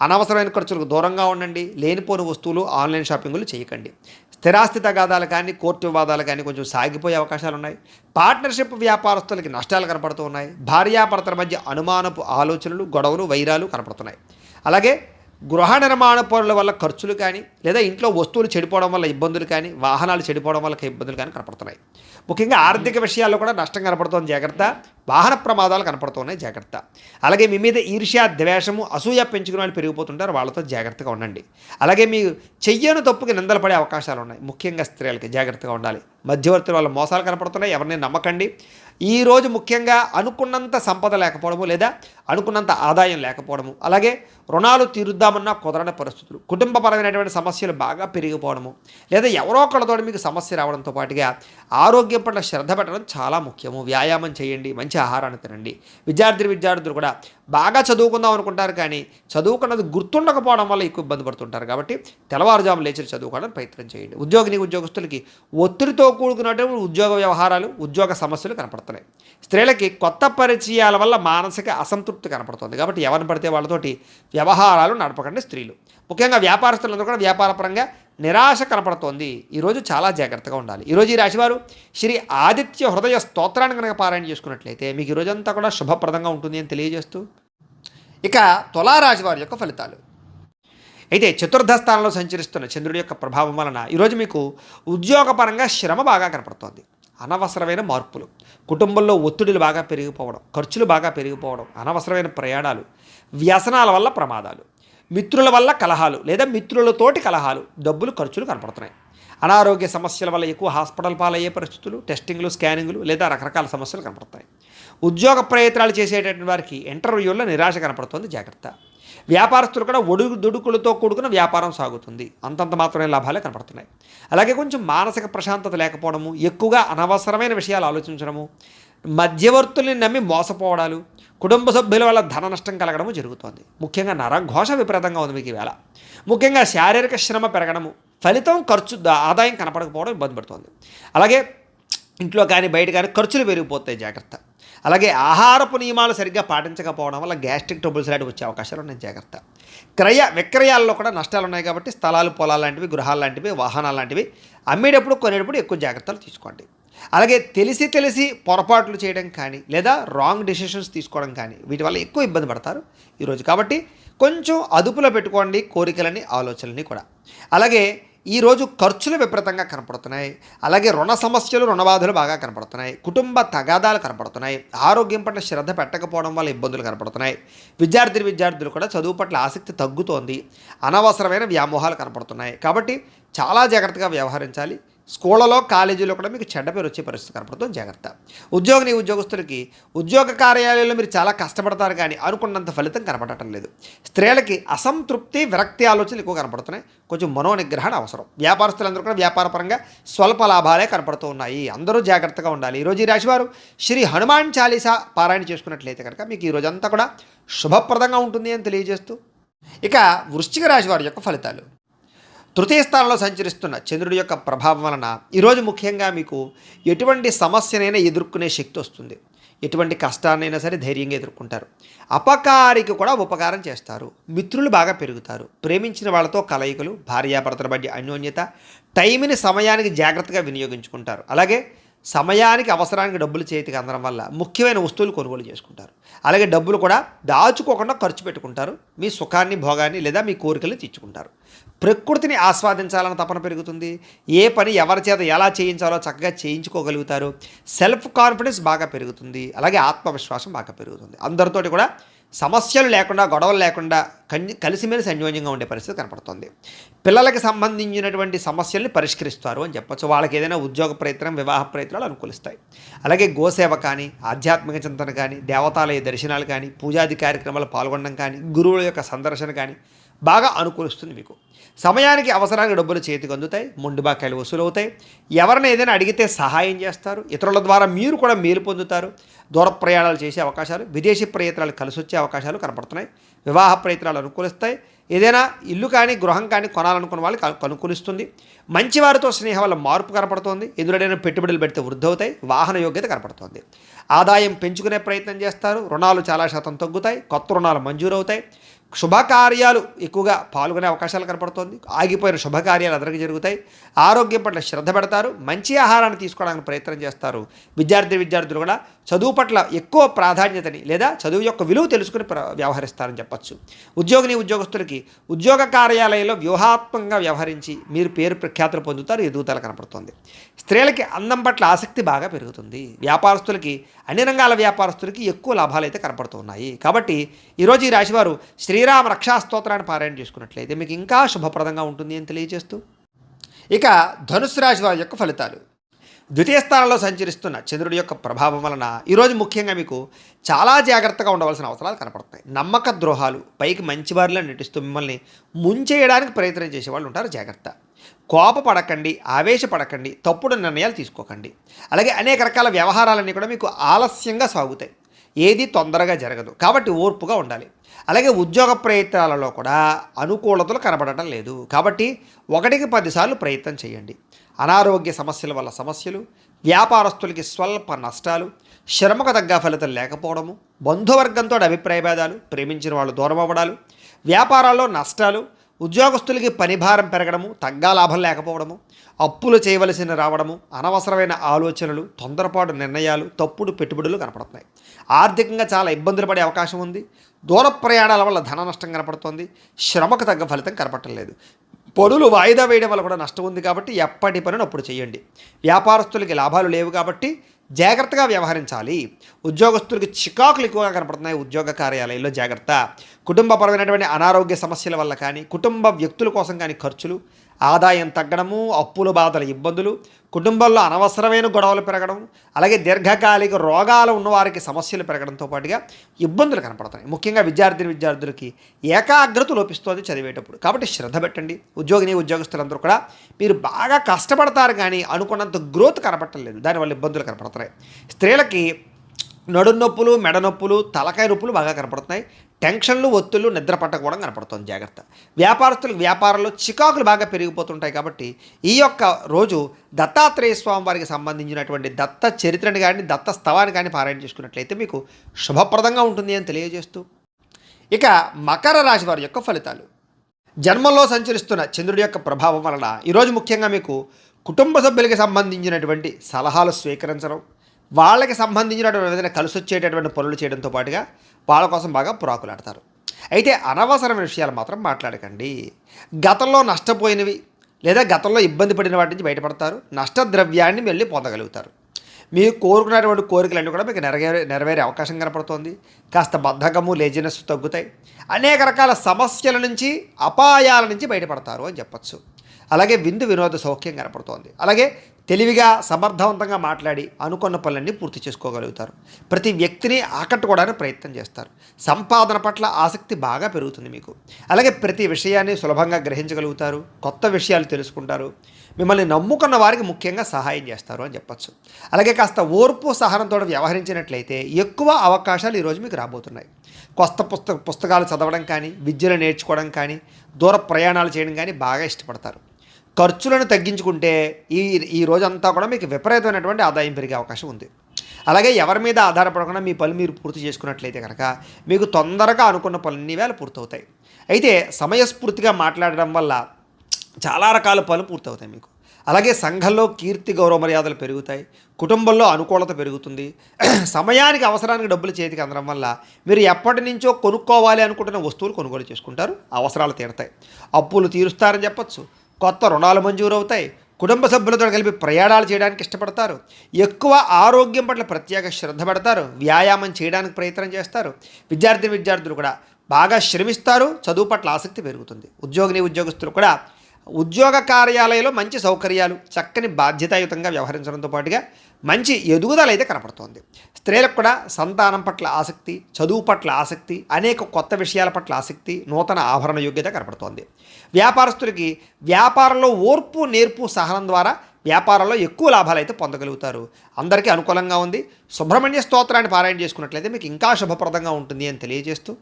అనవసరమైన ఖర్చులకు దూరంగా ఉండండి. లేనిపోని వస్తువులు, ఆన్లైన్ షాపింగ్లు చేయకండి. స్థిరాస్తి తగాదాలు కానీ, కోర్టు వివాదాలు కానీ కొంచెం సాగిపోయే అవకాశాలు ఉన్నాయి. పార్ట్నర్షిప్ వ్యాపారస్తులకి నష్టాలు కనపడుతూ ఉన్నాయి. భార్యాభర్తల మధ్య అనుమానపు ఆలోచనలు, గొడవలు, వైరాలు కనపడుతున్నాయి. అలాగే గృహ నిర్మాణ పనుల వల్ల ఖర్చులు కానీ, లేదా ఇంట్లో వస్తువులు చెడిపోవడం వల్ల ఇబ్బందులు కానీ, వాహనాలు చెడిపోవడం వల్ల ఇబ్బందులు కానీ కనపడుతున్నాయి. ముఖ్యంగా ఆర్థిక విషయాల్లో కూడా నష్టం కనపడుతుంది. జాగ్రత్త. వాహన ప్రమాదాలు కనపడుతున్నాయి, జాగ్రత్త. అలాగే మీ మీద ఈర్ష్య, ద్వేషము, అసూయ పెంచుకునే వాళ్ళు పెరిగిపోతుంటారు, వాళ్ళతో జాగ్రత్తగా ఉండండి. అలాగే మీరు చెయ్యని తప్పుకి నిందలు పడే అవకాశాలు ఉన్నాయి, ముఖ్యంగా స్త్రీలకి జాగ్రత్తగా ఉండాలి. మధ్యవర్తుల వల్ల మోసాలు కనపడుతున్నాయి, ఎవరిని నమ్మకండి. ఈరోజు ముఖ్యంగా అనుకున్నంత సంపద లేకపోవడము లేదా అనుకున్నంత ఆదాయం లేకపోవడము, అలాగే రుణాలు తీరుద్దామన్నా కుదరని పరిస్థితులు, కుటుంబపరమైనటువంటి సమస్యలు బాగా పెరిగిపోవడము, లేదా ఎవరో ఒకళ్ళతో మీకు సమస్య రావడంతో పాటుగా ఆరోగ్యం పట్ల శ్రద్ధ పెట్టడం చాలా ముఖ్యము. వ్యాయామం చేయండి, మంచి ఆహారాన్ని తినండి. విద్యార్థులు కూడా బాగా చదువుకుందాం అనుకుంటారు, కానీ చదువుకున్నది గుర్తుండకపోవడం వల్ల ఎక్కువ ఇబ్బంది పడుతుంటారు. కాబట్టి తెల్లవారుజాము లేచి చదువుకోవడానికి ప్రయత్నం చేయండి. ఉద్యోగస్తులకి ఒత్తిడితో కూడుకున్నటువంటి ఉద్యోగ వ్యవహారాలు, ఉద్యోగ సమస్యలు కనపడుతున్నాయి. స్త్రీలకి కొత్త పరిచయాల వల్ల మానసిక అసంతృప్తి కనపడుతుంది. కాబట్టి ఎవరిని పడితే వాళ్ళతోటి వ్యవహారాలు నడపకండి స్త్రీలు. ముఖ్యంగా వ్యాపారస్తులందరూ కూడా వ్యాపారపరంగా నిరాశ కనపడుతోంది. ఈరోజు చాలా జాగ్రత్తగా ఉండాలి. ఈరోజు ఈ రాశివారు శ్రీ ఆదిత్య హృదయ స్తోత్రాన్ని కనుక పారాయణ చేసుకున్నట్లయితే మీకు ఈరోజంతా కూడా శుభప్రదంగా ఉంటుంది అని తెలియజేస్తూ, ఇక తులారాశి వారి యొక్క ఫలితాలు. అయితే చతుర్థ స్థానంలో సంచరిస్తున్న చంద్రుడి యొక్క ప్రభావం వలన ఈరోజు మీకు ఉద్యోగపరంగా శ్రమ బాగా కనపడుతోంది. అనవసరమైన మార్పులు, కుటుంబంలో ఒత్తిడులు బాగా పెరిగిపోవడం, ఖర్చులు బాగా పెరిగిపోవడం, అనవసరమైన ప్రయాణాలు, వ్యసనాల వల్ల ప్రమాదాలు, మిత్రుల వల్ల కలహాలు లేదా మిత్రులతోటి కలహాలు, డబ్బులు ఖర్చులు కనపడుతున్నాయి. అనారోగ్య సమస్యల వల్ల ఎక్కువ హాస్పిటల్ పాలయ్యే పరిస్థితులు, టెస్టింగ్లు, స్కానింగ్లు లేదా రకరకాల సమస్యలు కనపడతాయి. ఉద్యోగ ప్రయత్నాలు చేసేటటువంటి వారికి ఇంటర్వ్యూల్లో నిరాశ కనపడుతుంది, జాగ్రత్త. వ్యాపారస్తులు కూడా ఒడుదుడుకులతో కూడుకున్న వ్యాపారం సాగుతుంది, అంతంత మాత్రమే లాభాలే కనపడుతున్నాయి. అలాగే కొంచెం మానసిక ప్రశాంతత లేకపోవడము, ఎక్కువగా అనవసరమైన విషయాలు ఆలోచించడము, మధ్యవర్తుల్ని నమ్మి మోసపోవడాలు, కుటుంబ సభ్యుల వల్ల ధన నష్టం కలగడము జరుగుతోంది. ముఖ్యంగా నరఘోష విపరీతంగా ఉంది మీకు ఈవేళ. ముఖ్యంగా శారీరక శ్రమ పెరగడము, ఫలితం ఖర్చు ఆదాయం కనపడకపోవడం ఇబ్బంది పడుతుంది. అలాగే ఇంట్లో కానీ బయట కానీ ఖర్చులు పెరిగిపోతాయి, జాగ్రత్త. అలాగే ఆహారపు నియమాలు సరిగ్గా పాటించకపోవడం వల్ల గ్యాస్ట్రిక్ ట్రబుల్స్ లాంటివి వచ్చే అవకాశాలు ఉన్నాయి, జాగ్రత్త. క్రయ విక్రయాల్లో కూడా నష్టాలు ఉన్నాయి. కాబట్టి స్థలాలు, పొలాలు లాంటివి, గృహాలు లాంటివి, వాహనాలు లాంటివి అమ్మేటప్పుడు కొనేటప్పుడు ఎక్కువ జాగ్రత్తలు తీసుకోండి. అలాగే తెలిసి పొరపాట్లు చేయడం కానీ లేదా రాంగ్ డెసిషన్స్ తీసుకోవడం కానీ వీటి వల్ల ఎక్కువ ఇబ్బంది పడతారు ఈరోజు. కాబట్టి కొంచెం అదుపులో పెట్టుకోండి కోరికలని, ఆలోచనలని కూడా. అలాగే ఈరోజు ఖర్చులు విపరీతంగా కనపడుతున్నాయి. అలాగే రుణ సమస్యలు, రుణబాధలు బాగా కనపడుతున్నాయి. కుటుంబ తగాదాలు కనపడుతున్నాయి. ఆరోగ్యం పట్ల శ్రద్ధ పెట్టకపోవడం వల్ల ఇబ్బందులు కనపడుతున్నాయి. విద్యార్థులు కూడా చదువు పట్ల ఆసక్తి తగ్గుతోంది. అనవసరమైన వ్యామోహాలు కనపడుతున్నాయి. కాబట్టి చాలా జాగ్రత్తగా వ్యవహరించాలి. స్కూళ్ళలో, కాలేజీలో కూడా మీకు చెడ్డ పేరు వచ్చే పరిస్థితి కనపడుతుంది, జాగ్రత్త. ఉద్యోగస్తులకి ఉద్యోగ కార్యాలయంలో మీరు చాలా కష్టపడతారు, కానీ అనుకున్నంత ఫలితం కనపడటం లేదు. స్త్రీలకి అసంతృప్తి, విరక్తి ఆలోచనలు ఎక్కువ కనపడుతున్నాయి. కొంచెం మనోనిగ్రహణ అవసరం. వ్యాపారస్తులందరూ కూడా వ్యాపారపరంగా స్వల్ప లాభాలే కనపడుతూ ఉన్నాయి. అందరూ జాగ్రత్తగా ఉండాలి. ఈరోజు ఈ రాశివారు శ్రీ హనుమాన్ చాలీసా పారాయణ చేసుకున్నట్లయితే కనుక మీకు ఈ రోజంతా కూడా శుభప్రదంగా ఉంటుంది అని తెలియజేస్తూ, ఇక వృశ్చిక రాశి వారి యొక్క ఫలితాలు. తృతీయ స్థానంలో సంచరిస్తున్న చంద్రుడి యొక్క ప్రభావం వలన ఈరోజు ముఖ్యంగా మీకు ఎటువంటి సమస్యనైనా ఎదుర్కొనే శక్తి వస్తుంది. ఎటువంటి కష్టాన్నైనా సరే ధైర్యంగా ఎదుర్కొంటారు. అపకారికి కూడా ఉపకారం చేస్తారు. మిత్రులు బాగా పెరుగుతారు. ప్రేమించిన వాళ్ళతో కలయికలు, భార్యాభర్తల మధ్య అన్యోన్యత, టైంని సమయానికి జాగ్రత్తగా వినియోగించుకుంటారు. అలాగే సమయానికి, అవసరానికి డబ్బులు చేతికి అందడం వల్ల ముఖ్యమైన వస్తువులు కొనుగోలు చేసుకుంటారు. అలాగే డబ్బులు కూడా దాచుకోకుండా ఖర్చు పెట్టుకుంటారు. మీ సుఖాన్ని, భోగాన్ని లేదా మీ కోరికలు తీర్చుకుంటారు. ప్రకృతిని ఆస్వాదించాలని తపన పెరుగుతుంది. ఏ పని ఎవరి చేత ఎలా చేయించాలో చక్కగా చేయించుకోగలుగుతారు. సెల్ఫ్ కాన్ఫిడెన్స్ బాగా పెరుగుతుంది. అలాగే ఆత్మవిశ్వాసం బాగా పెరుగుతుంది. అందరితోటి కూడా సమస్యలు లేకుండా, గొడవలు లేకుండా కలిసిమెలిసి అన్యోన్యంగా ఉండే పరిస్థితి కనపడుతుంది. పిల్లలకి సంబంధించినటువంటి సమస్యల్ని పరిష్కరిస్తారు అని చెప్పచ్చు. వాళ్ళకి ఏదైనా ఉద్యోగ ప్రయత్నం, వివాహ ప్రయత్నాలు అనుకూలిస్తాయి. అలాగే గోసేవ కానీ, ఆధ్యాత్మిక చింతన కానీ, దేవతాలయ దర్శనాలు కానీ, పూజాది కార్యక్రమాలు పాల్గొనడం కానీ, గురువుల యొక్క సందర్శన కానీ బాగా అనుకూలిస్తుంది మీకు. సమయానికి, అవసరానికి డబ్బులు చేతికి అందుతాయి. మొండి బాకాయలు వసూలవుతాయి. ఎవరిని ఏదైనా అడిగితే సహాయం చేస్తారు. ఇతరుల ద్వారా మీరు కూడా మేలు పొందుతారు. దూర ప్రయాణాలు చేసే అవకాశాలు, విదేశీ ప్రయత్నాలు కలిసి వచ్చే అవకాశాలు కనపడుతున్నాయి. వివాహ ప్రయత్నాలు అనుకూలిస్తాయి. ఏదైనా ఇల్లు కానీ, గృహం కానీ కొనాలనుకున్న వాళ్ళకి అనుకూలిస్తుంది. మంచివారితో స్నేహం వల్ల మార్పు కనపడుతోంది. ఎదురైనా పెట్టుబడులు పెడితే వృద్ధి అవుతాయి. వాహన యోగ్యత కనపడుతోంది. ఆదాయం పెంచుకునే ప్రయత్నం చేస్తారు. రుణాలు చాలా శాతం తగ్గుతాయి. కొత్త రుణాలు మంజూరు అవుతాయి. శుభకార్యాలు ఎక్కువగా పాల్గొనే అవకాశాలు కనపడుతోంది. ఆగిపోయిన శుభకార్యాలు అందరికీ జరుగుతాయి. ఆరోగ్యం పట్ల శ్రద్ధ పెడతారు. మంచి ఆహారాన్ని తీసుకోవడానికి ప్రయత్నం చేస్తారు. విద్యార్థులు కూడా చదువు పట్ల ఎక్కువ ప్రాధాన్యతని లేదా చదువు యొక్క విలువ తెలుసుకుని వ్యవహరిస్తారని చెప్పచ్చు. ఉద్యోగస్తులకి ఉద్యోగ కార్యాలయంలో వ్యూహాత్మకంగా వ్యవహరించి మీరు పేరు ప్రఖ్యాతులు పొందుతారు. ఎదుగుదల కనపడుతుంది. స్త్రీలకి అందం పట్ల ఆసక్తి బాగా పెరుగుతుంది. వ్యాపారస్తులకి అన్ని రంగాల వ్యాపారస్తులకి ఎక్కువ లాభాలు అయితే కనపడుతున్నాయి. కాబట్టి ఈరోజు ఈ రాశివారు శ్రీరామ రక్షా స్తోత్రాన్ని పారాయణ చేసుకున్నట్లయితే మీకు ఇంకా శుభప్రదంగా ఉంటుంది అని తెలియజేస్తూ, ఇక ధనుసు రాశి వారి యొక్క ఫలితాలు. ద్వితీయ స్థానంలో సంచరిస్తున్న చంద్రుడి యొక్క ప్రభావం వలన ఈరోజు ముఖ్యంగా మీకు చాలా జాగ్రత్తగా ఉండవలసిన అవసరాలు కనపడతాయి. నమ్మక ద్రోహాలు, పైకి మంచివారిలో నటిస్తూ మిమ్మల్ని ముంచేయడానికి ప్రయత్నం చేసేవాళ్ళు ఉంటారు. జాగ్రత్త. కోపపడకండి, ఆవేశపడకండి, తప్పుడు నిర్ణయాలు తీసుకోకండి. అలాగే అనేక రకాల వ్యవహారాలన్నీ కూడా మీకు ఆలస్యంగా సాగుతాయి. ఏది తొందరగా జరగదు. కాబట్టి ఓర్పుగా ఉండాలి. అలాగే ఉద్యోగ ప్రయత్నాలలో కూడా అనుకూలతలు కనబడటం లేదు. కాబట్టి 1కి 10 సార్లు ప్రయత్నం చేయండి. అనారోగ్య సమస్యల వల్ల సమస్యలు, వ్యాపారస్తులకి స్వల్ప నష్టాలు, శ్రమకు తగ్గ ఫలితం లేకపోవడము, బంధువర్గంతో అభిప్రాయ భేదాలు, ప్రేమించిన వాళ్ళు దూరం అవ్వడాలు, వ్యాపారాల్లో నష్టాలు, ఉద్యోగస్తులకి పని భారం పెరగడము, తగ్గా లాభం లేకపోవడము, అప్పులు చేయవలసిన రావడము, అనవసరమైన ఆలోచనలు, తొందరపాటు నిర్ణయాలు, తప్పుడు పెట్టుబడులు కనపడుతున్నాయి. ఆర్థికంగా చాలా ఇబ్బందులు పడే అవకాశం ఉంది. దూర ప్రయాణాల వల్ల ధన నష్టం కనపడుతోంది. శ్రమకు తగ్గ ఫలితం కనపడలేదు. పనులు వాయిదా వేయడం వల్ల కూడా నష్టం ఉంది. కాబట్టి ఎప్పటి పనిని అప్పుడు చేయండి. వ్యాపారస్తులకి లాభాలు లేవు కాబట్టి జాగ్రత్తగా వ్యవహరించాలి. ఉద్యోగస్తులకి చికాకులు ఎక్కువగా కనపడుతున్నాయి. ఉద్యోగ కార్యాలయంలో జాగ్రత్త. కుటుంబపరమైనటువంటి అనారోగ్య సమస్యల వల్ల కానీ, కుటుంబ వ్యక్తుల కోసం కానీ ఖర్చులు, ఆదాయం తగ్గడము, అప్పుల బాధల ఇబ్బందులు, కుటుంబంలో అనవసరమైన గొడవలు పెరగడం, అలాగే దీర్ఘకాలిక రోగాలు ఉన్నవారికి సమస్యలు పెరగడంతో పాటుగా ఇబ్బందులు కనపడుతున్నాయి. ముఖ్యంగా విద్యార్థులకి ఏకాగ్రత లోపిస్తుంది చదివేటప్పుడు. కాబట్టి శ్రద్ధ పెట్టండి. ఉద్యోగస్తులందరూ కూడా మీరు బాగా కష్టపడతారు కానీ అనుకున్నంత గ్రోత్ కనపడలేదు. దానివల్ల ఇబ్బందులు కనపడుతున్నాయి. స్త్రీలకి నడుం నొప్పులు, మెడ నొప్పులు, తలకాయ నొప్పులు బాగా కనపడుతున్నాయి. టెన్షన్లు, ఒత్తులు, నిద్ర పట్టకపోవడం కనపడుతుంది. జాగ్రత్త. వ్యాపారస్తులకు వ్యాపారంలో చికాకులు బాగా పెరిగిపోతుంటాయి. కాబట్టి ఈ యొక్క రోజు దత్తాత్రేయ స్వామి వారికి సంబంధించినటువంటి దత్త చరిత్రని కానీ, దత్త స్తవాన్ని కానీ పారాయణ చేసుకున్నట్లయితే మీకు శుభప్రదంగా ఉంటుంది అని తెలియజేస్తూ, ఇక మకర రాశి వారి యొక్క ఫలితాలు. జన్మంలో సంచరిస్తున్న చంద్రుడి యొక్క ప్రభావం వలన ఈరోజు ముఖ్యంగా మీకు కుటుంబ సభ్యులకి సంబంధించినటువంటి సలహాలు స్వీకరించడం, వాళ్ళకి సంబంధించినటువంటి ఏదైనా కలిసి వచ్చేటటువంటి పనులు చేయడంతో పాటుగా వాళ్ళ కోసం బాగా పురాకులాడతారు. అయితే అనవసరమైన విషయాలు మాత్రం మాట్లాడకండి. గతంలో నష్టపోయినవి లేదా గతంలో ఇబ్బంది పడిన వాటి నుంచి బయటపడతారు. నష్టద్రవ్యాన్ని మళ్ళీ పొందగలుగుతారు. మీరు కోరుకున్నటువంటి కోరికలన్నీ కూడా మీకు నెరవేరే అవకాశం కనపడుతోంది. కాస్త బద్ధకము, లేజినెస్ తగ్గుతాయి. అనేక రకాల సమస్యల నుంచి, అపాయాల నుంచి బయటపడతారు అని చెప్పచ్చు. అలాగే వినోద సౌఖ్యం కనపడుతోంది. అలాగే తెలివిగా, సమర్థవంతంగా మాట్లాడి అనుకున్న పనులన్నీ పూర్తి చేసుకోగలుగుతారు. ప్రతి వ్యక్తిని ఆకట్టుకోవడానికి ప్రయత్నం చేస్తారు. సంపాదన పట్ల ఆసక్తి బాగా పెరుగుతుంది మీకు. అలాగే ప్రతి విషయాన్ని సులభంగా గ్రహించగలుగుతారు. కొత్త విషయాలు తెలుసుకుంటారు. మిమ్మల్ని నమ్ముకున్న వారికి ముఖ్యంగా సహాయం చేస్తారు అని చెప్పచ్చు. అలాగే కాస్త ఓర్పు, సహనంతో వ్యవహరించినట్లయితే ఎక్కువ అవకాశాలు ఈరోజు మీకు రాబోతున్నాయి. కొత్త పుస్తకాలు చదవడం కానీ, విద్యను నేర్చుకోవడం కానీ, దూర ప్రయాణాలు చేయడం కానీ బాగా ఇష్టపడతారు. ఖర్చులను తగ్గించుకుంటే ఈ రోజంతా కూడా మీకు విపరీతమైనటువంటి ఆదాయం పెరిగే అవకాశం ఉంది. అలాగే ఎవరి మీద ఆధారపడకుండా మీ పనులు మీరు పూర్తి చేసుకున్నట్లయితే కనుక మీకు తొందరగా అనుకున్న పనులన్నీ వేళ పూర్తవుతాయి. అయితే సమయస్ఫూర్తిగా మాట్లాడడం వల్ల చాలా రకాల పనులు పూర్తవుతాయి మీకు. అలాగే సంఘంలో కీర్తి, గౌరవ మర్యాదలు పెరుగుతాయి. కుటుంబంలో అనుకూలత పెరుగుతుంది. సమయానికి, అవసరానికి డబ్బులు చేతికి అందడం వల్ల మీరు ఎప్పటి నుంచో కొనుక్కోవాలి అనుకుంటున్న వస్తువులు కొనుగోలు చేసుకుంటారు. అవసరాలు తీరుతాయి. అప్పులు తీరుస్తారని చెప్పచ్చు. కొత్త రుణాలు మంజూరు అవుతాయి. కుటుంబ సభ్యులతో కలిపి ప్రయాణాలు చేయడానికి ఇష్టపడతారు. ఎక్కువ ఆరోగ్యం పట్ల ప్రత్యేక శ్రద్ధ పెడతారు. వ్యాయామం చేయడానికి ప్రయత్నం చేస్తారు. విద్యార్థులు కూడా బాగా శ్రమిస్తారు. చదువు పట్ల ఆసక్తి పెరుగుతుంది. ఉద్యోగస్తులు కూడా ఉద్యోగ కార్యాలయంలో మంచి సౌకర్యాలు, చక్కని బాధ్యతాయుతంగా వ్యవహరించడంతో పాటుగా మంచి ఎదుగుదల అయితే కనపడుతోంది. స్త్రీలకు కూడా సంతానం పట్ల ఆసక్తి, చదువు పట్ల ఆసక్తి, అనేక కొత్త విషయాల పట్ల ఆసక్తి, నూతన ఆభరణ యోగ్యత కనపడుతోంది. వ్యాపారస్తులకి వ్యాపారంలో ఓర్పు, నేర్పు, సహనం ద్వారా వ్యాపారంలో ఎక్కువ లాభాలు అయితే పొందగలుగుతారు. అందరికీ అనుకూలంగా ఉంది. సుబ్రహ్మణ్య స్తోత్రాన్ని పారాయణ చేసుకున్నట్లయితే మీకు ఇంకా శుభప్రదంగా ఉంటుంది అని తెలియజేస్తూ,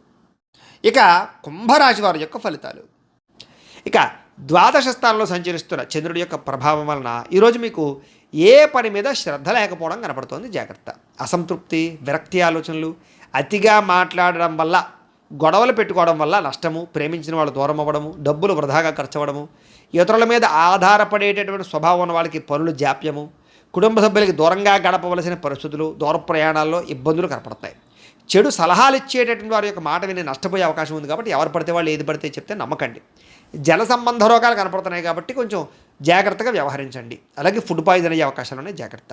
ఇక కుంభరాశి వారి యొక్క ఫలితాలు. ఇక ద్వాదశ స్థానంలో సంచరిస్తున్న చంద్రుడి యొక్క ప్రభావం వలన ఈరోజు మీకు ఏ పని మీద శ్రద్ధ లేకపోవడం కనపడుతోంది. జాగ్రత్త. అసంతృప్తి, విరక్తి ఆలోచనలు, అతిగా మాట్లాడడం వల్ల గొడవలు పెట్టుకోవడం వల్ల నష్టము, ప్రేమించిన వాళ్ళు దూరం అవ్వడము, డబ్బులు వృధాగా ఖర్చు అవ్వడము, ఇతరుల మీద ఆధారపడేటటువంటి స్వభావం ఉన్న వాళ్ళకి పనులు జాప్యము, కుటుంబ సభ్యులకి దూరంగా గడపవలసిన పరిస్థితులు, దూర ప్రయాణాల్లో ఇబ్బందులు కనపడతాయి. చెడు సలహాలు ఇచ్చేటటువంటి వారి యొక్క మాట విని నష్టపోయే అవకాశం ఉంది కాబట్టి ఎవరు పడితే వాళ్ళు ఏది పడితే చెప్తే నమ్మకండి. జల సంబంధ రోగాలు కనపడుతున్నాయి కాబట్టి కొంచెం జాగ్రత్తగా వ్యవహరించండి. అలాగే ఫుడ్ పాయిజన్ అయ్యే అవకాశాలు ఉన్నాయి, జాగ్రత్త.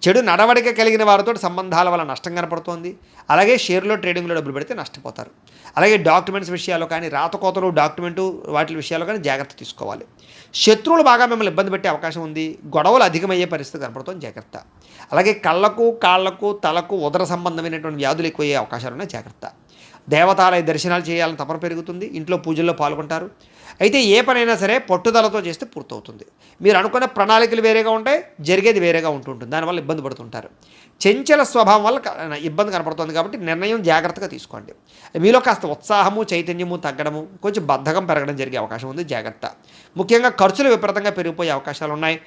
చెడు నడవడిక కలిగిన వారితో సంబంధాల వల్ల నష్టం కనపడుతోంది. అలాగే షేర్లో ట్రేడింగ్లో డబ్బులు పెడితే నష్టపోతారు. అలాగే డాక్యుమెంట్స్ విషయాల్లో కానీ, రాతకోతలు డాక్యుమెంటు వాటి విషయాల్లో కానీ జాగ్రత్త తీసుకోవాలి. శత్రువులు బాగా మిమ్మల్ని ఇబ్బంది పెట్టే అవకాశం ఉంది. గొడవలు అధికమయ్యే పరిస్థితి కనపడుతుంది, జాగ్రత్త. అలాగే కళ్ళకు, కాళ్లకు, తలకు ఉదర సంబంధమైనటువంటి వ్యాధులు ఎక్కువయ్యే అవకాశాలు ఉన్నాయి, జాగ్రత్త. దేవతాలయ దర్శనాలు చేయాలని తపన పెరుగుతుంది. ఇంట్లో పూజల్లో పాల్గొంటారు. అయితే ఏ పనైనా సరే పట్టుదలతో చేస్తే పూర్తవుతుంది. మీరు అనుకున్న ప్రణాళికలు వేరేగా ఉంటాయి, జరిగేది వేరేగా ఉంటుంటుంది. దానివల్ల ఇబ్బంది పడుతుంటారు. చంచల స్వభావం వల్ల ఇబ్బంది కనపడుతుంది కాబట్టి నిర్ణయం జాగ్రత్తగా తీసుకోండి. మీలో కాస్త ఉత్సాహము, చైతన్యము తగ్గడము, కొంచెం బద్ధకం పెరగడం జరిగే అవకాశం ఉంది, జాగ్రత్త. ముఖ్యంగా ఖర్చులు విపరీతంగా పెరిగిపోయే అవకాశాలు ఉన్నాయి.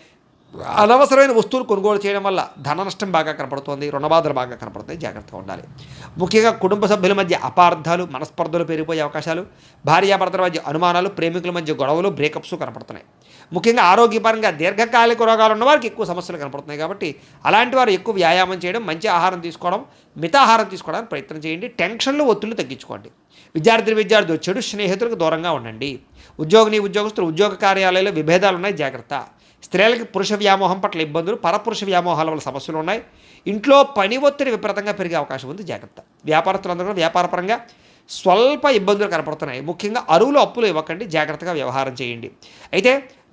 అనవసరమైన వస్తువులు కొనుగోలు చేయడం వల్ల ధన నష్టం బాగా కనపడుతుంది, రుణబాధలు బాగా కనపడుతాయి, జాగ్రత్తగా ఉండాలి. ముఖ్యంగా కుటుంబ సభ్యుల మధ్య అపార్థాలు, మనస్పర్ధలు పెరిగిపోయే అవకాశాలు, భార్యాభర్తల మధ్య అనుమానాలు, ప్రేమికుల మధ్య గొడవలు, బ్రేకప్స్ కనపడుతున్నాయి. ముఖ్యంగా ఆరోగ్యపరంగా దీర్ఘకాలిక రోగాలు ఉన్న వారికి ఎక్కువ సమస్యలు కనపడుతున్నాయి కాబట్టి అలాంటి వారు ఎక్కువ వ్యాయామం చేయడం, మంచి ఆహారం తీసుకోవడం, మితాహారం తీసుకోవడానికి ప్రయత్నం చేయండి. టెన్షన్లు, ఒత్తిళ్లు తగ్గించుకోండి. విద్యార్థులు చెడు స్నేహితులకు దూరంగా ఉండండి. ఉద్యోగస్తులు ఉద్యోగ కార్యాలయాల్లో విభేదాలు ఉన్నాయి, జాగ్రత్త. స్త్రీలకి పురుష వ్యామోహం పట్ల ఇబ్బందులు, పరపురుష వ్యామోహాల వల్ల సమస్యలు ఉన్నాయి. ఇంట్లో పని ఒత్తిడి విపరీతంగా పెరిగే అవకాశం ఉంది, జాగ్రత్త. వ్యాపారస్తులందరూ కూడా వ్యాపారపరంగా స్వల్ప ఇబ్బందులు కనపడుతున్నాయి. ముఖ్యంగా అరువులు, అప్పులు ఇవ్వకండి, జాగ్రత్తగా వ్యవహారం చేయండి. అయితే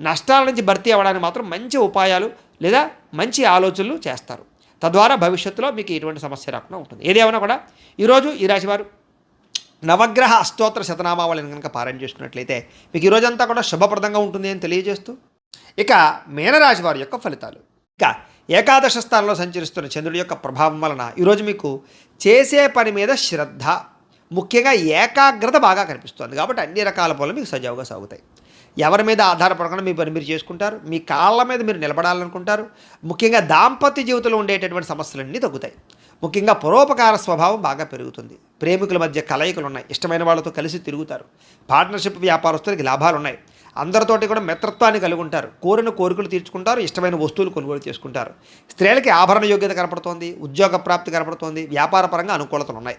నష్టాల నుంచి భర్తీ అవ్వడానికి మాత్రం మంచి ఉపాయాలు లేదా మంచి ఆలోచనలు చేస్తారు. తద్వారా భవిష్యత్తులో మీకు ఎటువంటి సమస్య రాకుండా ఉంటుంది. ఏదేమైనా కూడా ఈరోజు ఈ రాశివారు నవగ్రహ అష్టోత్తర శతనామావళిని కనుక పారాయణ చేసుకున్నట్లయితే మీకు ఈరోజంతా కూడా శుభప్రదంగా ఉంటుంది అని తెలియజేస్తూ, ఇక మీనరాశి వారి యొక్క ఫలితాలు. ఇక ఏకాదశ స్థానంలో సంచరిస్తున్న చంద్రుడి యొక్క ప్రభావం వలన ఈరోజు మీకు చేసే పని మీద శ్రద్ధ, ముఖ్యంగా ఏకాగ్రత బాగా కనిపిస్తుంది. కాబట్టి అన్ని రకాల పనులు మీకు సజావుగా సాగుతాయి. ఎవరి మీద ఆధారపడకుండా మీ పని మీరు చేసుకుంటారు. మీ కాళ్ళ మీద మీరు నిలబడాలనుకుంటారు. ముఖ్యంగా దాంపత్య జీవితంలో ఉండేటటువంటి సమస్యలన్నీ తగ్గుతాయి. ముఖ్యంగా పరోపకార స్వభావం బాగా పెరుగుతుంది. ప్రేమికుల మధ్య కలయికలు ఉన్నాయి. ఇష్టమైన వాళ్ళతో కలిసి తిరుగుతారు. పార్ట్నర్షిప్ వ్యాపారస్తులకి లాభాలు ఉన్నాయి. అందరితోటి కూడా మిత్రత్వాన్ని కలిగి ఉంటారు. కోరిన కోరికలు తీర్చుకుంటారు. ఇష్టమైన వస్తువులు కొనుగోలు చేసుకుంటారు. స్త్రీలకి ఆభరణ యోగ్యత కనపడుతోంది. ఉద్యోగ ప్రాప్తి కనపడుతోంది. వ్యాపారపరంగా అనుకూలతలు ఉన్నాయి.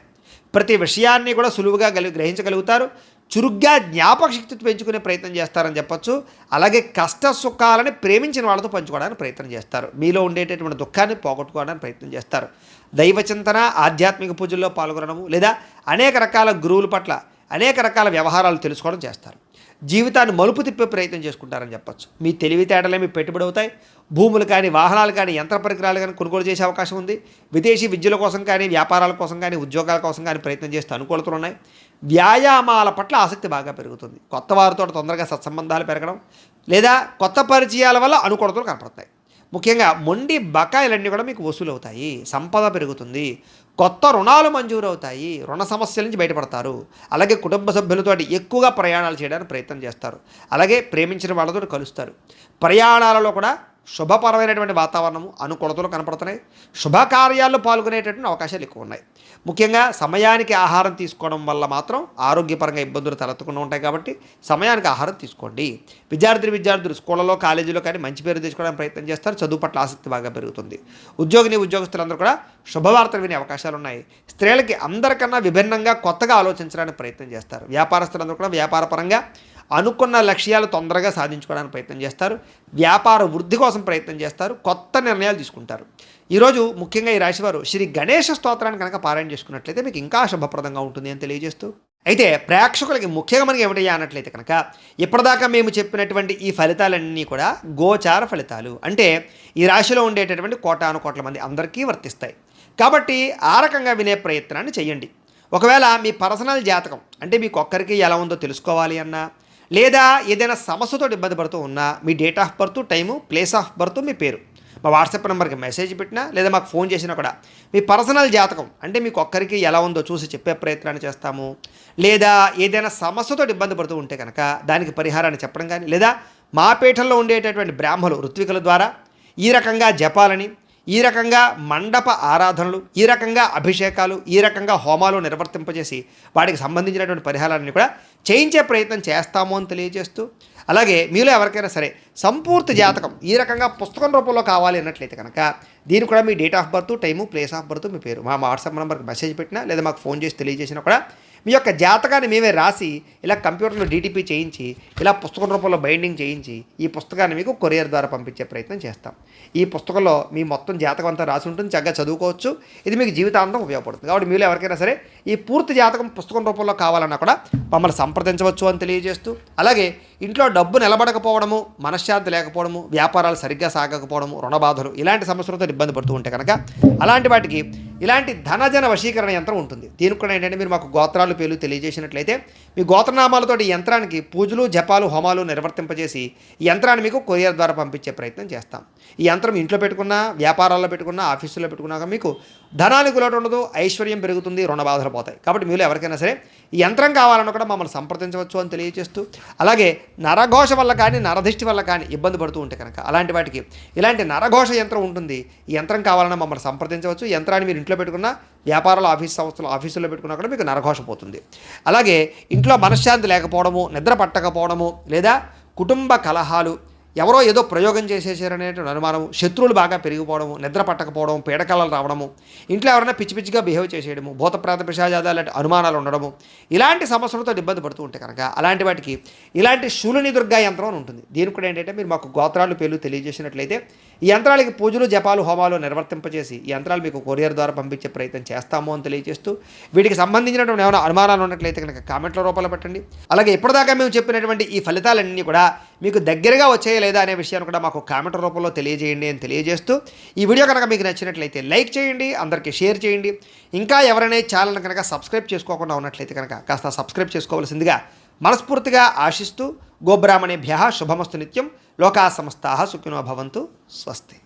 ప్రతి విషయాన్ని కూడా సులువుగా గ్రహించగలుగుతారు. చురుగ్గా జ్ఞాపక శక్తి పెంచుకునే ప్రయత్నం చేస్తారని చెప్పొచ్చు. అలాగే కష్ట సుఖాలని ప్రేమించిన వాళ్ళతో పంచుకోవడానికి ప్రయత్నం చేస్తారు. మీలో ఉండేటటువంటి దుఃఖాన్ని పోగొట్టుకోవడానికి ప్రయత్నం చేస్తారు. దైవచింతన, ఆధ్యాత్మిక పూజల్లో పాల్గొనడము లేదా అనేక రకాల గురువుల పట్ల అనేక రకాల వ్యవహారాలు తెలుసుకోవడం చేస్తారు. జీవితాన్ని మలుపు తిప్పే ప్రయత్నం చేసుకుంటారని చెప్పొచ్చు. మీ తెలివితేటలే మీ పెట్టుబడి అవుతాయి. భూములు కానీ, వాహనాలు కానీ, యంత్ర పరికరాలు కానీ కొనుగోలు చేసే అవకాశం ఉంది. విదేశీ విద్యల కోసం కానీ, వ్యాపారాల కోసం కానీ, ఉద్యోగాల కోసం కానీ ప్రయత్నం చేస్తూ అనుకూలతలు ఉన్నాయి. వ్యాయామాల పట్ల ఆసక్తి బాగా పెరుగుతుంది. కొత్త వారితో తొందరగా సత్సంబంధాలు పెరగడం లేదా కొత్త పరిచయాల వల్ల అనుకూలతలు కనపడతాయి. ముఖ్యంగా మొండి బకాయిలన్నీ కూడా మీకు వసూలు అవుతాయి. సంపద పెరుగుతుంది. కొత్త రుణాలు మంజూరు అవుతాయి. రుణ సమస్యల నుంచి బయటపడతారు. అలాగే కుటుంబ సభ్యులతో ఎక్కువగా ప్రయాణాలు చేయడానికి ప్రయత్నం చేస్తారు. అలాగే ప్రేమించిన వాళ్ళతో కలుస్తారు. ప్రయాణాలలో కూడా శుభపరమైనటువంటి వాతావరణము, అనుకూలతలు కనపడుతున్నాయి. శుభకార్యాల్లో పాల్గొనేటటువంటి అవకాశాలు ఎక్కువ ఉన్నాయి. ముఖ్యంగా సమయానికి ఆహారం తీసుకోవడం వల్ల మాత్రం ఆరోగ్యపరంగా ఇబ్బందులు తలెత్తకుండా ఉంటాయి. కాబట్టి సమయానికి ఆహారం తీసుకోండి. విద్యార్థులు స్కూళ్ళలో, కాలేజీలో కానీ మంచి పేరు తెచ్చుకోవడానికి ప్రయత్నం చేస్తారు. చదువు పట్ల ఆసక్తి బాగా పెరుగుతుంది. ఉద్యోగస్తులందరూ కూడా శుభవార్తలు వినే అవకాశాలు ఉన్నాయి. స్త్రీలకి అందరికన్నా విభిన్నంగా కొత్తగా ఆలోచించడానికి ప్రయత్నం చేస్తారు. వ్యాపారస్తులందరూ కూడా వ్యాపారపరంగా అనుకున్న లక్ష్యాలు తొందరగా సాధించుకోవడానికి ప్రయత్నం చేస్తారు. వ్యాపార వృద్ధి కోసం ప్రయత్నం చేస్తారు. కొత్త నిర్ణయాలు తీసుకుంటారు. ఈరోజు ముఖ్యంగా ఈ రాశివారు శ్రీ గణేష స్తోత్రాన్ని కనుక పారాయణ చేసుకున్నట్లయితే మీకు ఇంకా శుభప్రదంగా ఉంటుంది అని తెలియజేస్తూ, అయితే ప్రేక్షకులకి ముఖ్యంగా మనకి ఏమిటయ్యా అన్నట్లయితే కనుక ఇప్పటిదాకా మేము చెప్పినటువంటి ఈ ఫలితాలన్నీ కూడా గోచార ఫలితాలు. అంటే ఈ రాశిలో ఉండేటటువంటి కోటాను కోట్ల మంది అందరికీ వర్తిస్తాయి. కాబట్టి ఆ రకంగా వినే ప్రయత్నాన్ని చేయండి. ఒకవేళ మీ పర్సనల్ జాతకం అంటే మీకు ఒక్కరికి ఎలా ఉందో తెలుసుకోవాలి అన్నా, లేదా ఏదైనా సమస్యతో ఇబ్బంది పడుతూ ఉన్నా మీ date of birth, time, place of birth, మీ పేరు మా వాట్సాప్ నెంబర్కి మెసేజ్ పెట్టినా లేదా మాకు ఫోన్ చేసినా కూడా మీ పర్సనల్ జాతకం అంటే మీకు ఒక్కరికి ఎలా ఉందో చూసి చెప్పే ప్రయత్నాన్ని చేస్తాము. లేదా ఏదైనా సమస్యతో ఇబ్బంది పడుతూ ఉంటే కనుక దానికి పరిహారాన్ని చెప్పడం కానీ, లేదా మా పీఠంలో ఉండేటటువంటి బ్రాహ్మలు ఋత్వికుల ద్వారా ఈ రకంగా జపాలని, ఈ రకంగా మండప ఆరాధనలు, ఈ రకంగా అభిషేకాలు, ఈ రకంగా హోమాలు నిర్వర్తింపజేసి వాటికి సంబంధించినటువంటి పరిహారాన్ని కూడా చేయించే ప్రయత్నం చేస్తాము అని తెలియజేస్తూ, అలాగే మీలో ఎవరికైనా సరే సంపూర్తి జాతకం ఈ రకంగా పుస్తకం రూపంలో కావాలి అన్నట్లయితే కనుక దీనికి కూడా మీ date of birth, time, place of birth, మీ పేరు మా వాట్సాప్ నెంబర్కి మెసేజ్ పెట్టినా లేదా మాకు ఫోన్ చేసి తెలియజేసినా కూడా మీ యొక్క జాతకాన్ని మేమే రాసి ఇలా కంప్యూటర్లో డీటీపీ చేయించి ఇలా పుస్తకం రూపంలో బైండింగ్ చేయించి ఈ పుస్తకాన్ని మీకు కొరియర్ ద్వారా పంపించే ప్రయత్నం చేస్తాం. ఈ పుస్తకంలో మీ మొత్తం జాతకం అంతా రాసి ఉంటుంది, చక్కగా చదువుకోవచ్చు. ఇది మీకు జీవితాంతం ఉపయోగపడుతుంది. కాబట్టి మీరు ఎవరికైనా సరే ఈ పూర్తి జాతకం పుస్తకం రూపంలో కావాలన్నా కూడా మమ్మల్ని సంప్రదించవచ్చు అని తెలియజేస్తూ, అలాగే ఇంట్లో డబ్బు నిలబడకపోవడము, మనశ్శాంతి లేకపోవడము, వ్యాపారాలు సరిగ్గా సాగకపోవడము, రుణబాధలు ఇలాంటి సమస్యలతో ఇబ్బంది పడుతూ ఉంటే కనుక అలాంటి వాటికి ఇలాంటి ధనజన వశీకరణ యంత్రం ఉంటుంది. దీనికి కూడా ఏంటంటే మీరు మాకు గోత్రాలు పేర్లు తెలియజేసినట్లయితే మీ గోత్రనామాలతో ఈ యంత్రానికి పూజలు, జపాలు, హోమాలు నిర్వర్తింపజేసి ఈ యంత్రాన్ని మీకు కొరియర్ ద్వారా పంపించే ప్రయత్నం చేస్తాం. ఈ యంత్రం ఇంట్లో పెట్టుకున్నా, వ్యాపారాల్లో పెట్టుకున్నా, ఆఫీసులో పెట్టుకున్నాక మీకు ధనానికి లోటు ఉండదు, ఐశ్వర్యం పెరుగుతుంది, రుణ బాధలు పోతాయి. కాబట్టి మీరు ఎవరికైనా సరే ఈ యంత్రం కావాలన్నా కూడా మమ్మల్ని సంప్రదించవచ్చు అని తెలియజేస్తూ, అలాగే నరఘోష వల్ల కానీ నరదిష్టి వల్ల కానీ ఇబ్బంది పడుతూ ఉంటే కనుక అలాంటి వాటికి ఇలాంటి నరఘోష యంత్రం ఉంటుంది. ఈ యంత్రం కావాలన్నా మమ్మల్ని సంప్రదించవచ్చు. ఈ యంత్రాన్ని మీరు ఇంట్లో పెట్టుకున్నా, వ్యాపారాలు, ఆఫీస్ సంస్థలు, ఆఫీసుల్లో పెట్టుకున్నా కూడా మీకు నరఘోష పోతుంది. అలాగే ఇంట్లో మనశ్శాంతి లేకపోవడము, నిద్ర పట్టకపోవడము, లేదా కుటుంబ కలహాలు, ఎవరో ఏదో ప్రయోగం చేసేసారనేటువంటి అనుమానము, శత్రువులు బాగా పెరిగిపోవడము, నిద్ర పట్టకపోవడం, పీడకలలు రావడము, ఇంట్లో ఎవరైనా పిచ్చి పిచ్చిగా బిహేవ్ చేసేయడము, భూత ప్రేత పిశాచాలు లాంటి అనుమానాలు ఉండడము, ఇలాంటి సమస్యలతో ఇబ్బంది పడుతూ ఉంటే కనుక అలాంటి వాటికి ఇలాంటి శూలిని దుర్గా యంత్రం అని ఉంటుంది. దీనికి కూడా ఏంటంటే మీరు మాకు గోత్రాలు పేర్లు తెలియజేసినట్లయితే ఈ యంత్రాలకి పూజలు, జపాలు, హోమాలు నిర్వర్తింపజేసి ఈ యంత్రాలు మీకు కొరియర్ ద్వారా పంపించే ప్రయత్నం చేస్తాము అని తెలియజేస్తూ, వీటికి సంబంధించినటువంటి ఏమైనా అనుమానాలు ఉన్నట్లయితే కనుక కామెంట్ల రూపంలో పెట్టండి. అలాగే ఇప్పటిదాకా మేము చెప్పినటువంటి ఈ ఫలితాలన్నీ కూడా మీకు దగ్గరగా వచ్చాయా లేదా అనే విషయాన్ని కూడా మాకు కామెంట్ రూపంలో తెలియజేయండి అని తెలియజేస్తూ, ఈ వీడియో కనుక మీకు నచ్చినట్లయితే లైక్ చేయండి, అందరికీ షేర్ చేయండి. ఇంకా ఎవరైనా ఛానల్ కనుక సబ్స్క్రైబ్ చేసుకోకుండా ఉన్నట్లయితే కనుక కాస్త సబ్స్క్రైబ్ చేసుకోవాల్సిందిగా మనస్ఫూర్తిగా ఆశిస్తూ, గోబ్రాహ్మణేభ్యః శుభమస్తు నిత్యం, లోకా సమస్తాః సుఖినో భవంతు, స్వస్తి.